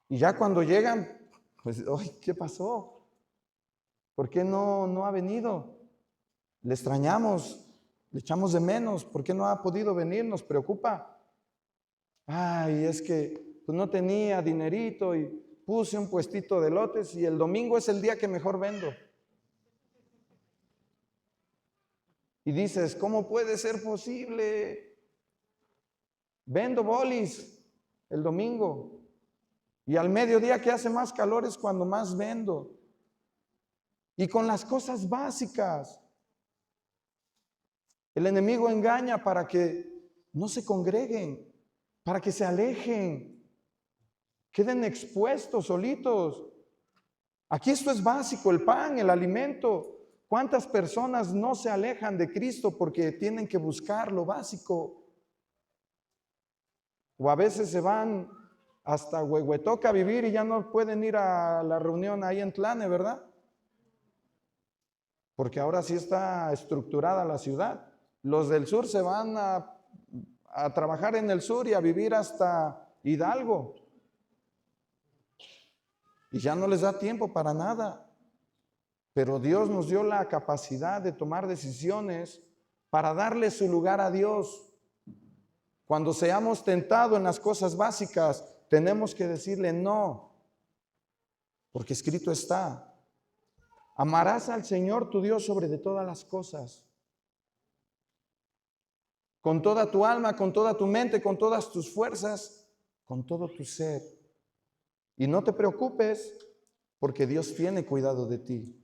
Y ya cuando llegan, pues, ¡ay, qué pasó! ¿Por qué no ha venido? Le extrañamos, le echamos de menos. ¿Por qué no ha podido venir? Nos preocupa. Ay, es que pues, no tenía dinerito y puse un puestito de elotes y el domingo es el día que mejor vendo. Y dices, ¿cómo puede ser posible? Vendo bolis el domingo y al mediodía que hace más calor es cuando más vendo. Y con las cosas básicas, el enemigo engaña para que no se congreguen, para que se alejen, queden expuestos solitos. Aquí esto es básico, el pan, el alimento. ¿Cuántas personas no se alejan de Cristo porque tienen que buscar lo básico? O a veces se van hasta Huehuetoca a vivir y ya no pueden ir a la reunión ahí en Tlane, ¿verdad? Porque ahora sí está estructurada la ciudad. Los del sur se van a trabajar en el sur y a vivir hasta Hidalgo. Y ya no les da tiempo para nada. Pero Dios nos dio la capacidad de tomar decisiones para darle su lugar a Dios. Cuando seamos tentados en las cosas básicas, tenemos que decirle no, porque escrito está, amarás al Señor tu Dios sobre de todas las cosas, con toda tu alma, con toda tu mente, con todas tus fuerzas, con todo tu ser. Y no te preocupes, porque Dios tiene cuidado de ti.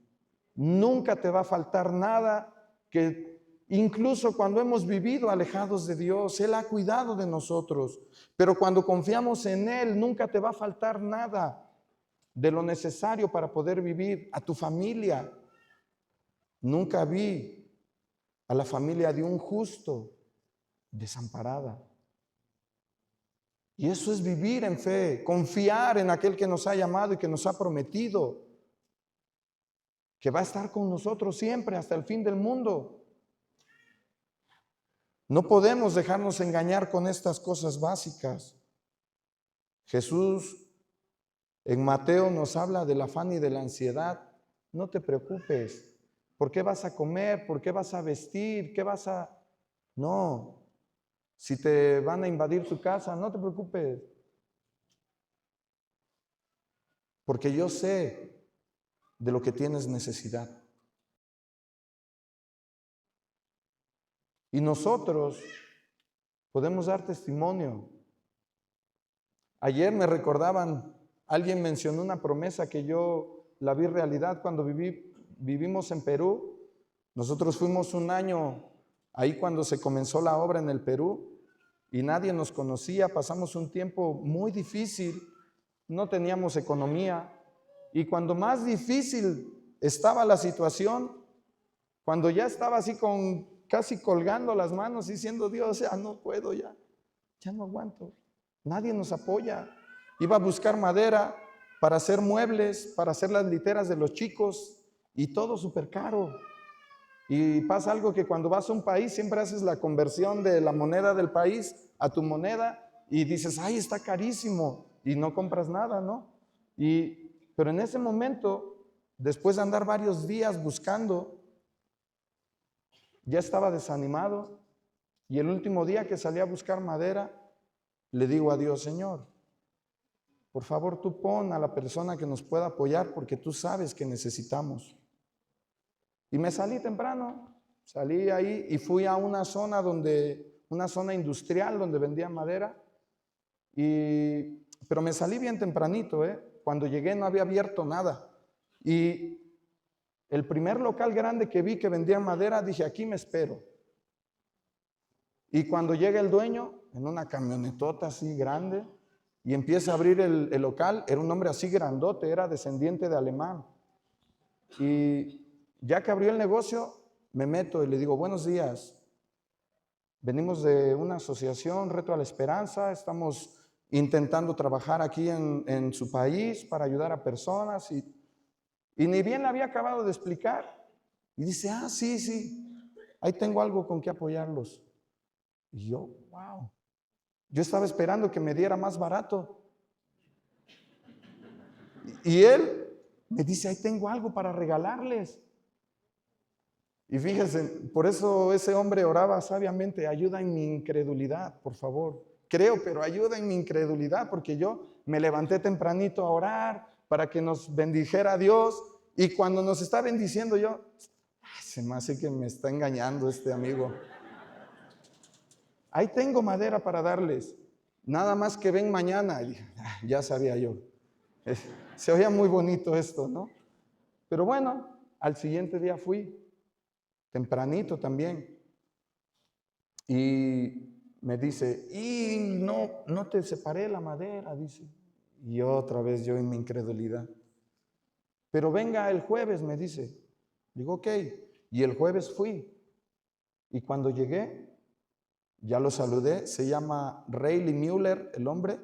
Nunca te va a faltar nada, que incluso cuando hemos vivido alejados de Dios, Él ha cuidado de nosotros. Pero cuando confiamos en Él, nunca te va a faltar nada de lo necesario para poder vivir. A tu familia. Nunca vi a la familia de un justo desamparada. Y eso es vivir en fe, confiar en aquel que nos ha llamado y que nos ha prometido que va a estar con nosotros siempre hasta el fin del mundo. No podemos dejarnos engañar con estas cosas básicas. Jesús en Mateo nos habla del afán y de la ansiedad. No te preocupes. ¿Por qué vas a comer? ¿Por qué vas a vestir? ¿Qué vas a...? No. Si te van a invadir tu casa, no te preocupes. Porque yo sé de lo que tienes necesidad. Y nosotros podemos dar testimonio. Ayer me recordaban alguien mencionó una promesa que yo la vi realidad cuando vivimos en Perú. Nosotros fuimos un año ahí cuando se comenzó la obra en el Perú y nadie nos conocía. Pasamos un tiempo muy difícil, no teníamos economía, y cuando más difícil estaba la situación, cuando ya estaba así casi colgando las manos diciendo, Dios, ya no puedo, ya no aguanto, nadie nos apoya. Iba a buscar madera para hacer muebles, para hacer las literas de los chicos, y todo súper caro. Y pasa algo que cuando vas a un país siempre haces la conversión de la moneda del país a tu moneda y dices, ay, está carísimo, y no compras nada, ¿no? Pero en ese momento, después de andar varios días buscando, ya estaba desanimado, y el último día que salí a buscar madera, le digo a Dios, Señor, por favor tú pon a la persona que nos pueda apoyar porque tú sabes que necesitamos. Y me salí temprano, salí ahí y fui a una zona industrial donde vendían madera, pero me salí bien tempranito, Cuando llegué no había abierto nada. Y el primer local grande que vi que vendía madera, dije, aquí me espero. Y cuando llega el dueño, en una camionetota así grande, y empieza a abrir el local, era un hombre así grandote, era descendiente de alemán. Y ya que abrió el negocio, me meto y le digo, buenos días, venimos de una asociación, Reto a la Esperanza, estamos intentando trabajar aquí en su país para ayudar a personas, y ni bien le había acabado de explicar, y dice, sí, ahí tengo algo con que apoyarlos. Y yo, wow, yo estaba esperando que me diera más barato. Y él me dice, ahí tengo algo para regalarles. Y fíjense, por eso ese hombre oraba sabiamente, ayuda en mi incredulidad, por favor. Creo, pero ayuda en mi incredulidad, porque yo me levanté tempranito a orar para que nos bendijera Dios, y cuando nos está bendiciendo yo, se me hace que me está engañando este amigo. Ahí tengo madera para darles, nada más que ven mañana. Y dije, ya sabía yo. Se oía muy bonito esto, ¿no? Pero bueno, al siguiente día fui, tempranito también. Y me dice, y no te separé la madera, dice. Y otra vez yo en mi incredulidad. Pero venga el jueves, me dice. Digo, ok. Y el jueves fui. Y cuando llegué, ya lo saludé. Se llama Rayleigh Müller, el hombre.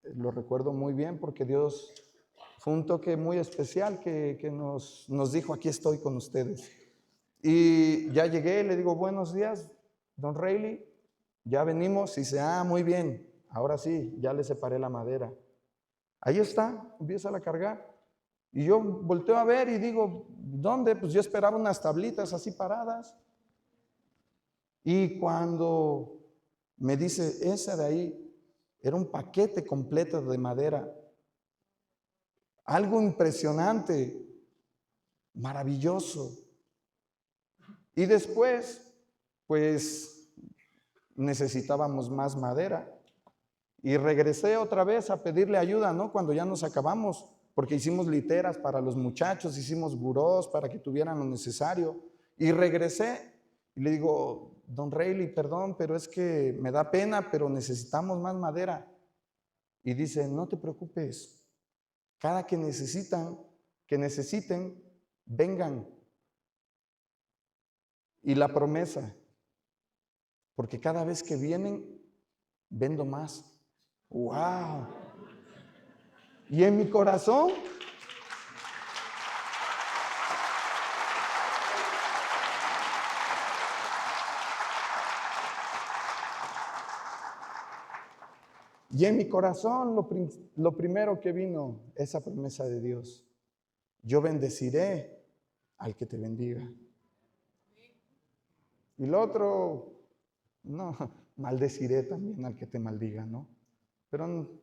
Lo recuerdo muy bien porque Dios fue un toque muy especial que nos dijo, aquí estoy con ustedes. Y ya llegué, le digo, buenos días, don Rayleigh, ya venimos. Y dice, muy bien, ahora sí, ya le separé la madera. Ahí está, empieza a cargar. Y yo volteo a ver y digo, ¿dónde? Pues yo esperaba unas tablitas así paradas. Y cuando me dice, esa de ahí, era un paquete completo de madera. Algo impresionante, maravilloso. Y después, pues, necesitábamos más madera. Y regresé otra vez a pedirle ayuda, ¿no? Cuando ya nos acabamos, porque hicimos literas para los muchachos, hicimos burós para que tuvieran lo necesario. Y regresé y le digo, don Rayleigh, perdón, pero es que me da pena, pero necesitamos más madera. Y dice, no te preocupes, cada que necesiten, vengan. Y la promesa, porque cada vez que vienen, vendo más. ¡Wow! Y en mi corazón, lo primero que vino, esa promesa de Dios. Yo bendeciré al que te bendiga. Y lo otro, no, maldeciré también al que te maldiga, ¿no? Pero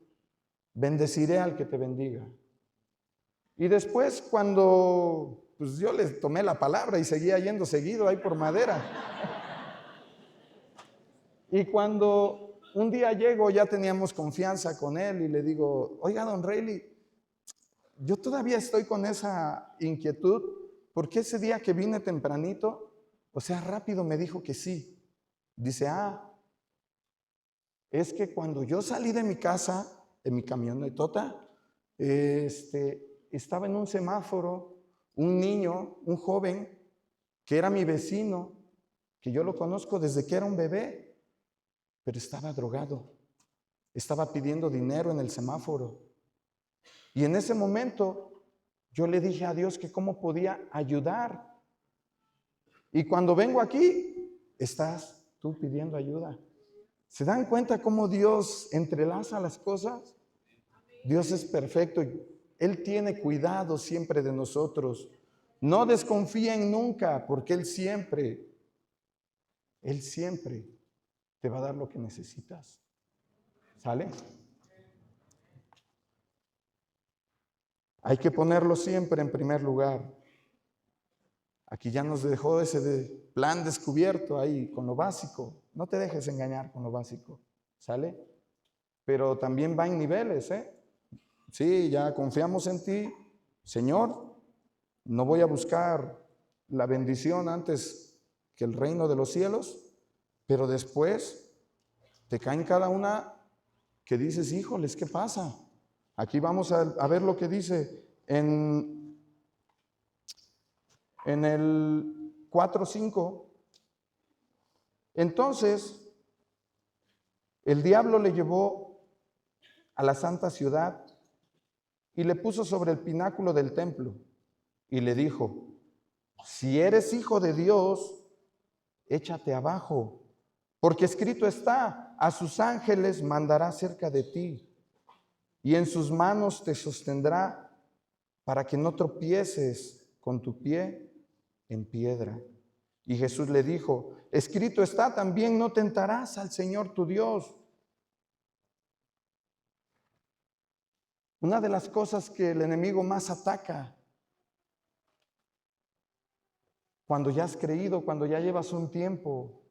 bendeciré al que te bendiga. Y después cuando pues yo les tomé la palabra y seguía yendo seguido ahí por madera. Y cuando un día llego, ya teníamos confianza con él y le digo, oiga, don Rayleigh, yo todavía estoy con esa inquietud, porque ese día que vine tempranito, o sea, rápido me dijo que sí. Dice, es que cuando yo salí de mi casa, en mi camionetota, estaba en un semáforo, un niño, un joven, que era mi vecino, que yo lo conozco desde que era un bebé, pero estaba drogado, estaba pidiendo dinero en el semáforo. Y en ese momento yo le dije a Dios que cómo podía ayudar. Y cuando vengo aquí, estás tú pidiendo ayuda. ¿Se dan cuenta cómo Dios entrelaza las cosas? Dios es perfecto. Él tiene cuidado siempre de nosotros. No desconfíen nunca, porque Él siempre te va a dar lo que necesitas. ¿Sale? Hay que ponerlo siempre en primer lugar. Aquí ya nos dejó ese plan descubierto ahí con lo básico. No te dejes engañar con lo básico. ¿Sale? Pero también va en niveles, ¿eh? Sí, ya confiamos en ti, Señor. No voy a buscar la bendición antes que el reino de los cielos, pero después te caen cada una que dices, híjoles, ¿qué pasa? Aquí vamos a ver lo que dice en el 4:5. Entonces, el diablo le llevó a la santa ciudad y le puso sobre el pináculo del templo y le dijo, si eres hijo de Dios, échate abajo, porque escrito está, a sus ángeles mandará cerca de ti y en sus manos te sostendrá para que no tropieces con tu pie en piedra. Y Jesús le dijo, escrito está también, no tentarás al Señor tu Dios. Una de las cosas que el enemigo más ataca cuando ya has creído, cuando ya llevas un tiempo,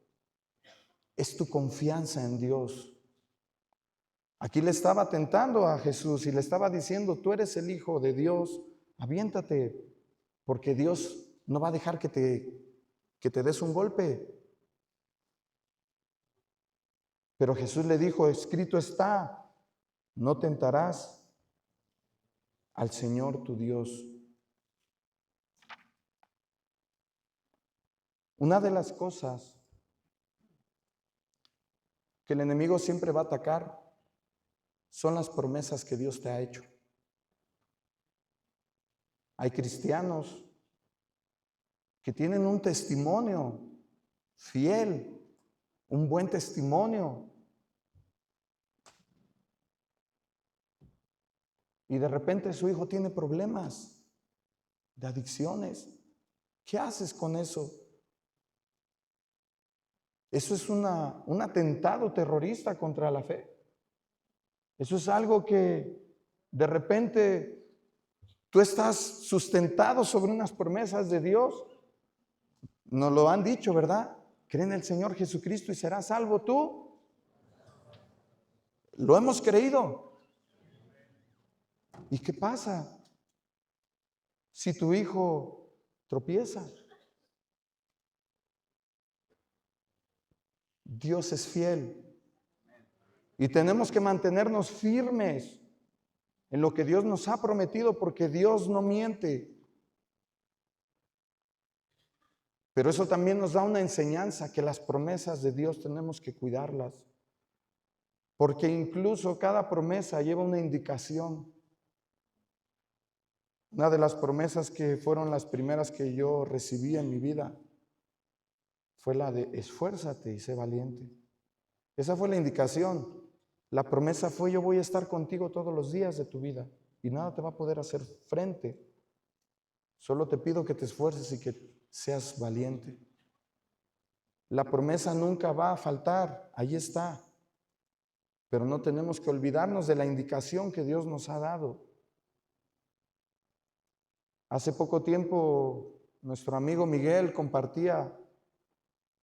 es tu confianza en Dios. Aquí le estaba tentando a Jesús y le estaba diciendo, tú eres el Hijo de Dios, aviéntate, porque Dios no va a dejar que te des un golpe. Pero Jesús le dijo, escrito está, no tentarás al Señor tu Dios. Una de las cosas que el enemigo siempre va a atacar son las promesas que Dios te ha hecho. Hay cristianos que tienen un testimonio fiel, un buen testimonio, y de repente su hijo tiene problemas de adicciones. ¿Qué haces con eso? Eso es un atentado terrorista contra la fe. Eso es algo que de repente tú estás sustentado sobre unas promesas de Dios. Nos lo han dicho, ¿verdad? Cree en el Señor Jesucristo y serás salvo tú. Lo hemos creído. ¿Y qué pasa si tu hijo tropieza? Dios es fiel. Y tenemos que mantenernos firmes en lo que Dios nos ha prometido, porque Dios no miente. Pero eso también nos da una enseñanza, que las promesas de Dios tenemos que cuidarlas. Porque incluso cada promesa lleva una indicación. Una de las promesas que fueron las primeras que yo recibí en mi vida fue la de esfuérzate y sé valiente. Esa fue la indicación. La promesa fue, yo voy a estar contigo todos los días de tu vida y nada te va a poder hacer frente. Solo te pido que te esfuerces y que seas valiente. La promesa nunca va a faltar, ahí está. Pero no tenemos que olvidarnos de la indicación que Dios nos ha dado. Hace poco tiempo nuestro amigo Miguel compartía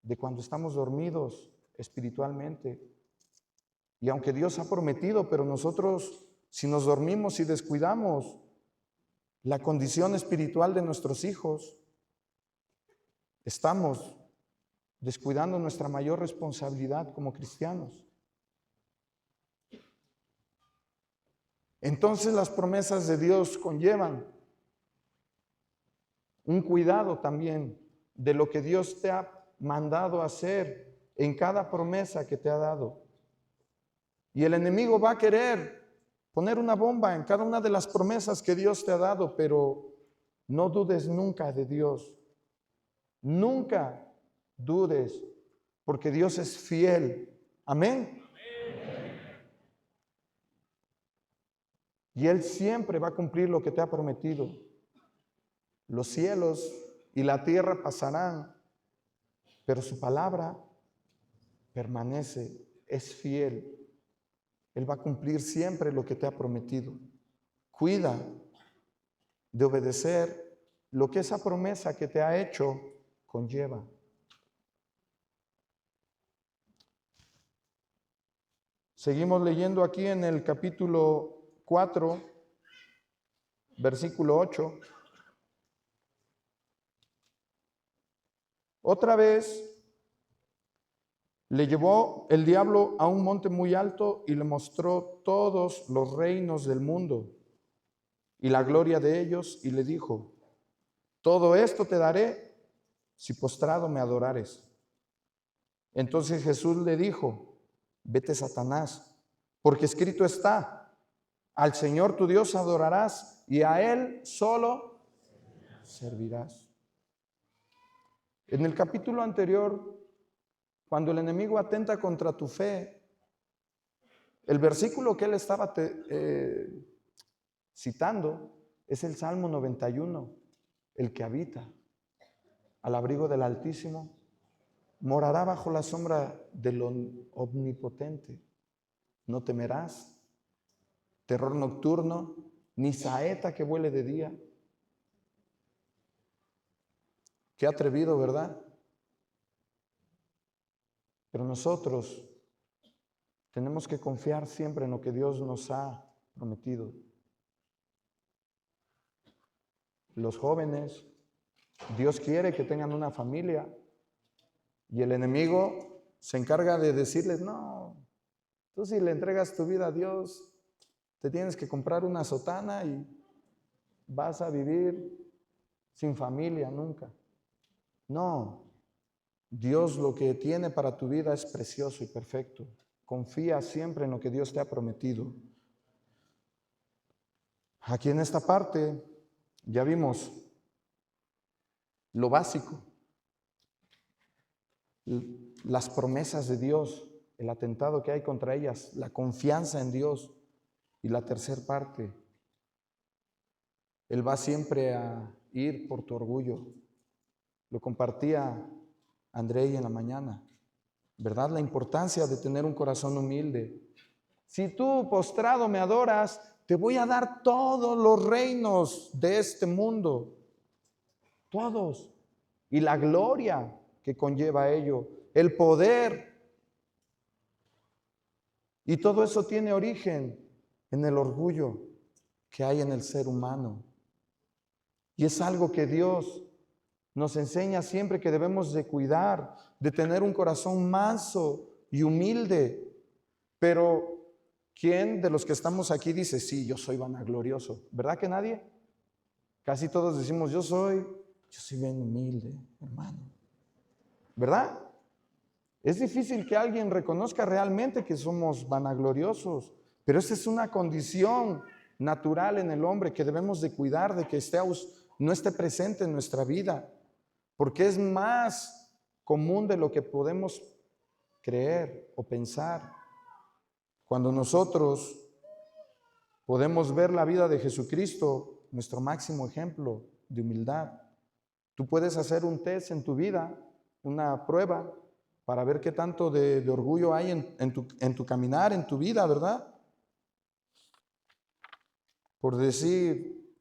de cuando estamos dormidos espiritualmente. Y aunque Dios ha prometido, pero nosotros, si nos dormimos y descuidamos, la condición espiritual de nuestros hijos, estamos descuidando nuestra mayor responsabilidad como cristianos. Entonces las promesas de Dios conllevan un cuidado también de lo que Dios te ha mandado hacer en cada promesa que te ha dado. Y el enemigo va a querer poner una bomba en cada una de las promesas que Dios te ha dado, pero no dudes nunca de Dios. Nunca dudes, porque Dios es fiel. Amén. Y Él siempre va a cumplir lo que te ha prometido. Los cielos y la tierra pasarán, pero su palabra permanece, es fiel. Él va a cumplir siempre lo que te ha prometido. Cuida de obedecer lo que esa promesa que te ha hecho conlleva. Seguimos leyendo aquí en el capítulo 4, versículo 8. Otra vez le llevó el diablo a un monte muy alto y le mostró todos los reinos del mundo y la gloria de ellos, y le dijo: todo esto te daré si postrado me adorares. Entonces Jesús le dijo: vete, Satanás, porque escrito está: al Señor tu Dios adorarás y a Él solo servirás. En el capítulo anterior, cuando el enemigo atenta contra tu fe, el versículo que él estaba citando es el Salmo 91, el que habita al abrigo del Altísimo morará bajo la sombra del Omnipotente. No temerás terror nocturno, ni saeta que vuele de día. Qué atrevido, ¿verdad? Pero nosotros tenemos que confiar siempre en lo que Dios nos ha prometido. Los jóvenes, Dios quiere que tengan una familia, y el enemigo se encarga de decirles: no, tú si le entregas tu vida a Dios, te tienes que comprar una sotana y vas a vivir sin familia nunca. No, Dios lo que tiene para tu vida es precioso y perfecto. Confía siempre en lo que Dios te ha prometido. Aquí en esta parte ya vimos lo básico, las promesas de Dios, el atentado que hay contra ellas, la confianza en Dios. Y la tercera parte, Él va siempre a ir por tu orgullo. Lo compartía Andrei en la mañana, ¿verdad? La importancia de tener un corazón humilde. Si tú postrado me adoras, te voy a dar todos los reinos de este mundo, todos, y la gloria que conlleva ello, el poder. Y todo eso tiene origen en el orgullo que hay en el ser humano. Y es algo que Dios nos enseña siempre que debemos de cuidar, de tener un corazón manso y humilde. Pero ¿quién de los que estamos aquí dice: sí, yo soy vanaglorioso? ¿Verdad que nadie? Casi todos decimos: yo soy bien humilde, hermano. ¿Verdad? Es difícil que alguien reconozca realmente que somos vanagloriosos, pero esa es una condición natural en el hombre que debemos de cuidar de que no esté presente en nuestra vida, porque es más común de lo que podemos creer o pensar. Cuando nosotros podemos ver la vida de Jesucristo, nuestro máximo ejemplo de humildad, tú puedes hacer un test en tu vida, una prueba, para ver qué tanto de orgullo hay en tu caminar, en tu vida, ¿verdad? Por decir,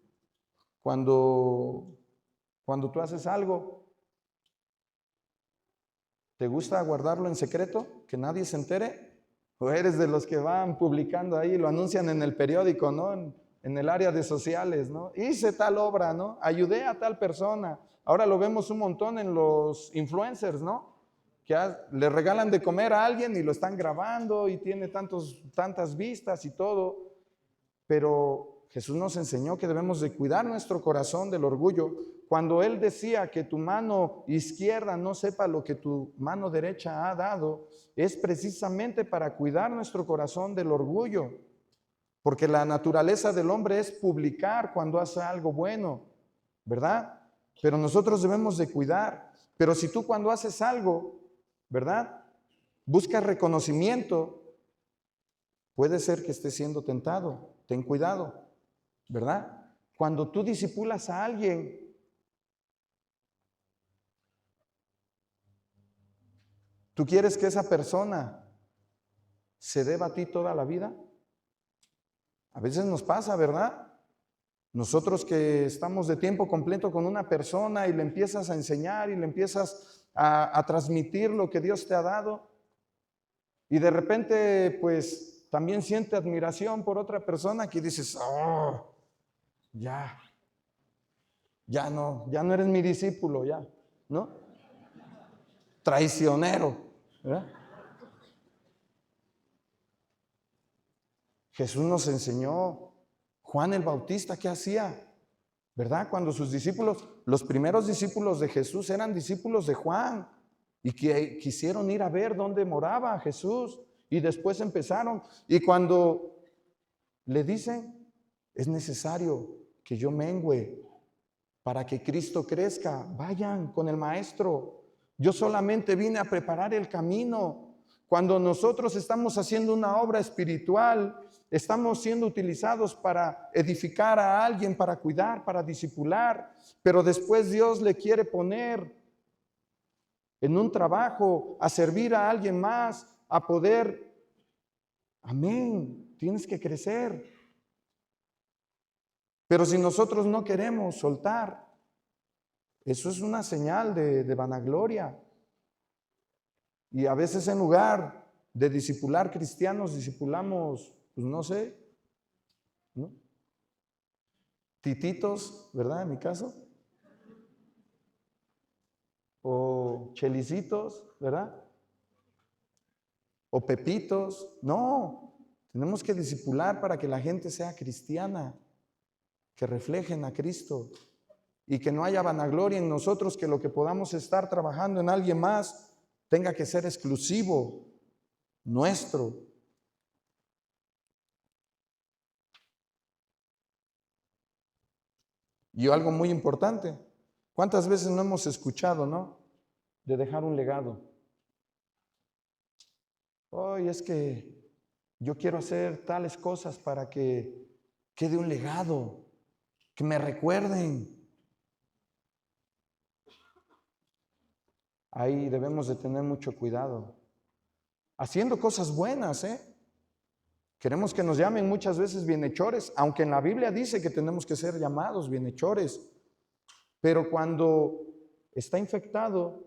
cuando tú haces algo, ¿te gusta guardarlo en secreto, que nadie se entere? ¿O eres de los que van publicando ahí, lo anuncian en el periódico, ¿no? en el área de sociales, ¿no? Hice tal obra, ¿no? Ayudé a tal persona. Ahora lo vemos un montón en los influencers, ¿no? Que le regalan de comer a alguien y lo están grabando y tiene tantas vistas y todo. Pero Jesús nos enseñó que debemos de cuidar nuestro corazón del orgullo. Cuando Él decía que tu mano izquierda no sepa lo que tu mano derecha ha dado, es precisamente para cuidar nuestro corazón del orgullo. Porque la naturaleza del hombre es publicar cuando hace algo bueno, ¿verdad? Pero nosotros debemos de cuidar. Pero si tú cuando haces algo, ¿verdad? Buscas reconocimiento, puede ser que estés siendo tentado. Ten cuidado, ¿verdad? Cuando tú disipulas a alguien, ¿tú quieres que esa persona se deba a ti toda la vida? A veces nos pasa, ¿verdad? Nosotros que estamos de tiempo completo con una persona y le empiezas a enseñar y le empiezas a transmitir lo que Dios te ha dado, y de repente pues también siente admiración por otra persona que dices, oh, ya no eres mi discípulo, ya, ¿no? Traicionero, ¿verdad? Jesús nos enseñó, Juan el Bautista, ¿qué hacía? ¿Verdad? Cuando sus discípulos, los primeros discípulos de Jesús eran discípulos de Juan y que quisieron ir a ver dónde moraba Jesús y después empezaron. Y cuando le dicen, es necesario que yo mengüe para que Cristo crezca, vayan con el Maestro. Yo solamente vine a preparar el camino. Cuando nosotros estamos haciendo una obra espiritual, estamos siendo utilizados para edificar a alguien, para cuidar, para discipular, pero después Dios le quiere poner en un trabajo, a servir a alguien más, a poder, amén, tienes que crecer. Pero si nosotros no queremos soltar, eso es una señal de vanagloria. Y a veces en lugar de discipular cristianos, discipulamos, pues no sé, ¿no? Tititos, ¿verdad? En mi caso. O chelicitos, ¿verdad? O pepitos. No, tenemos que discipular para que la gente sea cristiana, que reflejen a Cristo y que no haya vanagloria en nosotros, que lo que podamos estar trabajando en alguien más tenga que ser exclusivo, nuestro. Y algo muy importante, ¿cuántas veces no hemos escuchado, no? De dejar un legado. Hoy es que yo quiero hacer tales cosas para que quede un legado, que me recuerden. Ahí debemos de tener mucho cuidado. Haciendo cosas buenas, ¿eh? Queremos que nos llamen muchas veces bienhechores, aunque en la Biblia dice que tenemos que ser llamados bienhechores. Pero cuando está infectado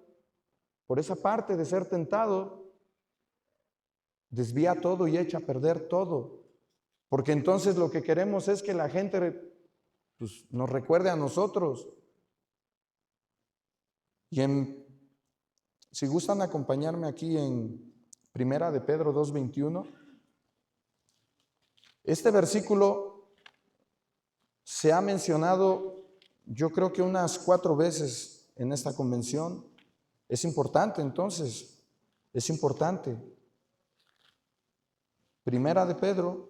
por esa parte de ser tentado, desvía todo y echa a perder todo. Porque entonces lo que queremos es que la gente pues, nos recuerde a nosotros. Y si gustan acompañarme aquí en Primera de Pedro 2:21, este versículo se ha mencionado yo creo que unas 4 veces en esta convención. Es importante entonces, es importante. Primera de Pedro,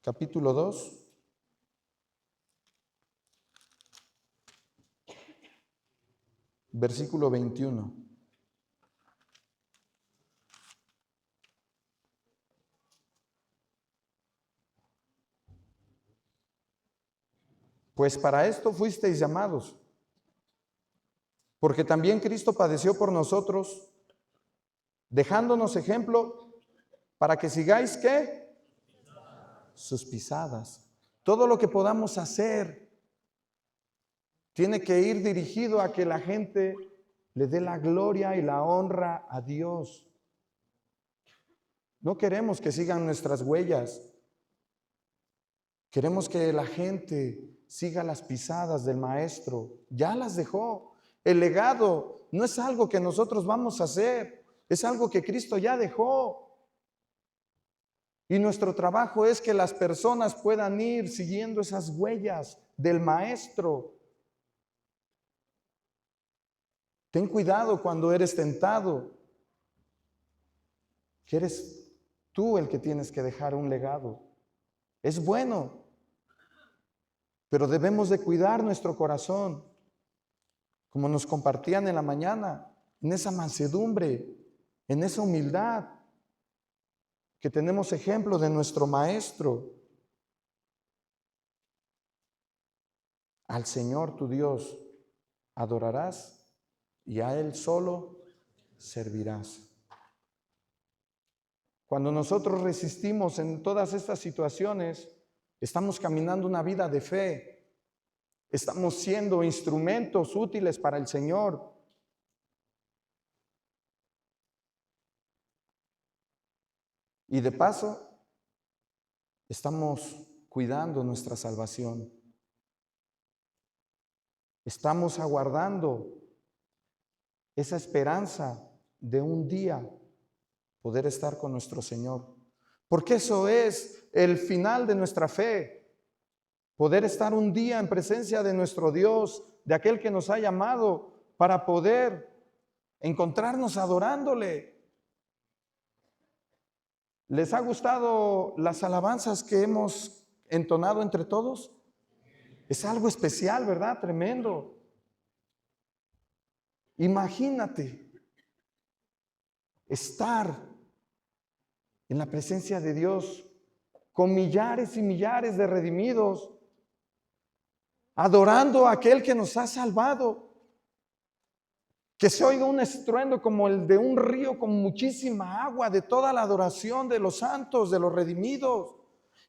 capítulo 2. Versículo 21. Pues para esto fuisteis llamados, porque también Cristo padeció por nosotros, dejándonos ejemplo para que sigáis, ¿qué? Sus pisadas. Todo lo que podamos hacer tiene que ir dirigido a que la gente le dé la gloria y la honra a Dios. No queremos que sigan nuestras huellas. Queremos que la gente siga las pisadas del Maestro. Ya las dejó. El legado no es algo que nosotros vamos a hacer, es algo que Cristo ya dejó. Y nuestro trabajo es que las personas puedan ir siguiendo esas huellas del Maestro. Ten cuidado cuando eres tentado, que eres tú el que tienes que dejar un legado. Es bueno, pero debemos de cuidar nuestro corazón, como nos compartían en la mañana, en esa mansedumbre, en esa humildad, que tenemos ejemplo de nuestro Maestro. Al Señor tu Dios adorarás y a Él solo servirás. Cuando nosotros resistimos en todas estas situaciones, estamos caminando una vida de fe. Estamos siendo instrumentos útiles para el Señor. Y de paso, estamos cuidando nuestra salvación. Estamos aguardando esa esperanza de un día poder estar con nuestro Señor. Porque eso es el final de nuestra fe. Poder estar un día en presencia de nuestro Dios, de aquel que nos ha llamado para poder encontrarnos adorándole. ¿Les ha gustado las alabanzas que hemos entonado entre todos? Es algo especial, ¿verdad? Tremendo. Imagínate estar en la presencia de Dios con millares y millares de redimidos, adorando a aquel que nos ha salvado. Que se oiga un estruendo como el de un río con muchísima agua, de toda la adoración de los santos, de los redimidos.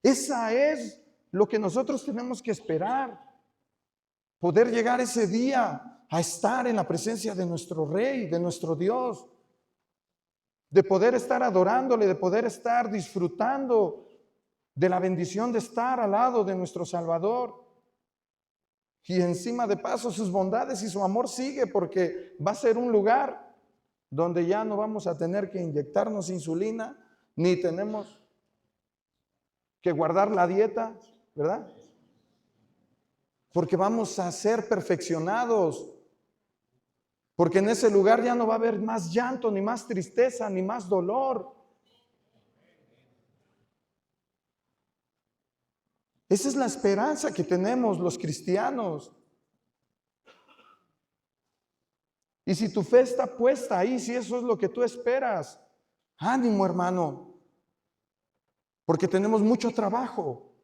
Esa es lo que nosotros tenemos que esperar. Poder llegar ese día a estar en la presencia de nuestro Rey, de nuestro Dios. De poder estar adorándole, de poder estar disfrutando de la bendición de estar al lado de nuestro Salvador. Y encima de paso sus bondades y su amor sigue, porque va a ser un lugar donde ya no vamos a tener que inyectarnos insulina, ni tenemos que guardar la dieta, ¿verdad? Porque vamos a ser perfeccionados, porque en ese lugar ya no va a haber más llanto, ni más tristeza, ni más dolor. Esa es la esperanza que tenemos los cristianos. Y si tu fe está puesta ahí, si eso es lo que tú esperas, ánimo, hermano, porque tenemos mucho trabajo,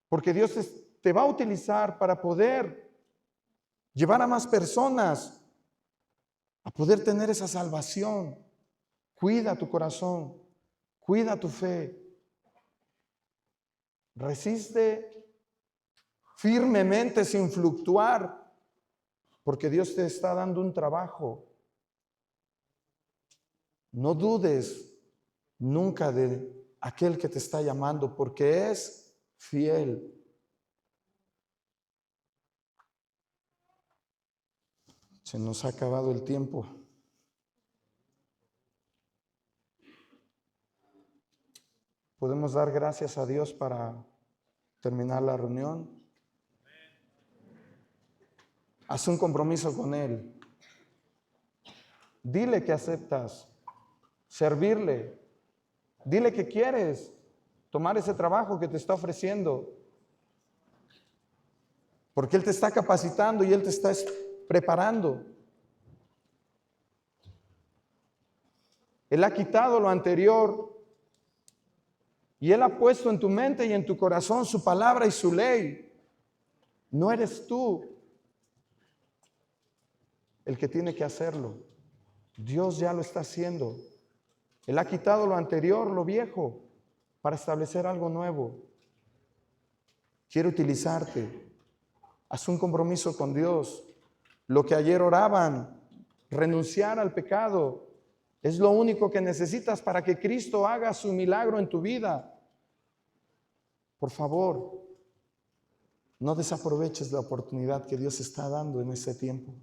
porque Dios te va a utilizar para poder llevar a más personas a poder tener esa salvación. Cuida tu corazón, cuida tu fe. Resiste firmemente sin fluctuar, porque Dios te está dando un trabajo. No dudes nunca de aquel que te está llamando, porque es fiel. Se nos ha acabado el tiempo. Podemos dar gracias a Dios para terminar la reunión. Haz un compromiso con Él. Dile que aceptas servirle. Dile que quieres tomar ese trabajo que te está ofreciendo. Porque Él te está capacitando y Él te está preparando. Él ha quitado lo anterior y Él ha puesto en tu mente y en tu corazón su palabra y su ley. No eres tú el que tiene que hacerlo. Dios ya lo está haciendo. Él ha quitado lo anterior, lo viejo, para establecer algo nuevo. Quiere utilizarte. Haz un compromiso con Dios. Lo que ayer oraban, renunciar al pecado, es lo único que necesitas para que Cristo haga su milagro en tu vida. Por favor, no desaproveches la oportunidad que Dios está dando en este tiempo.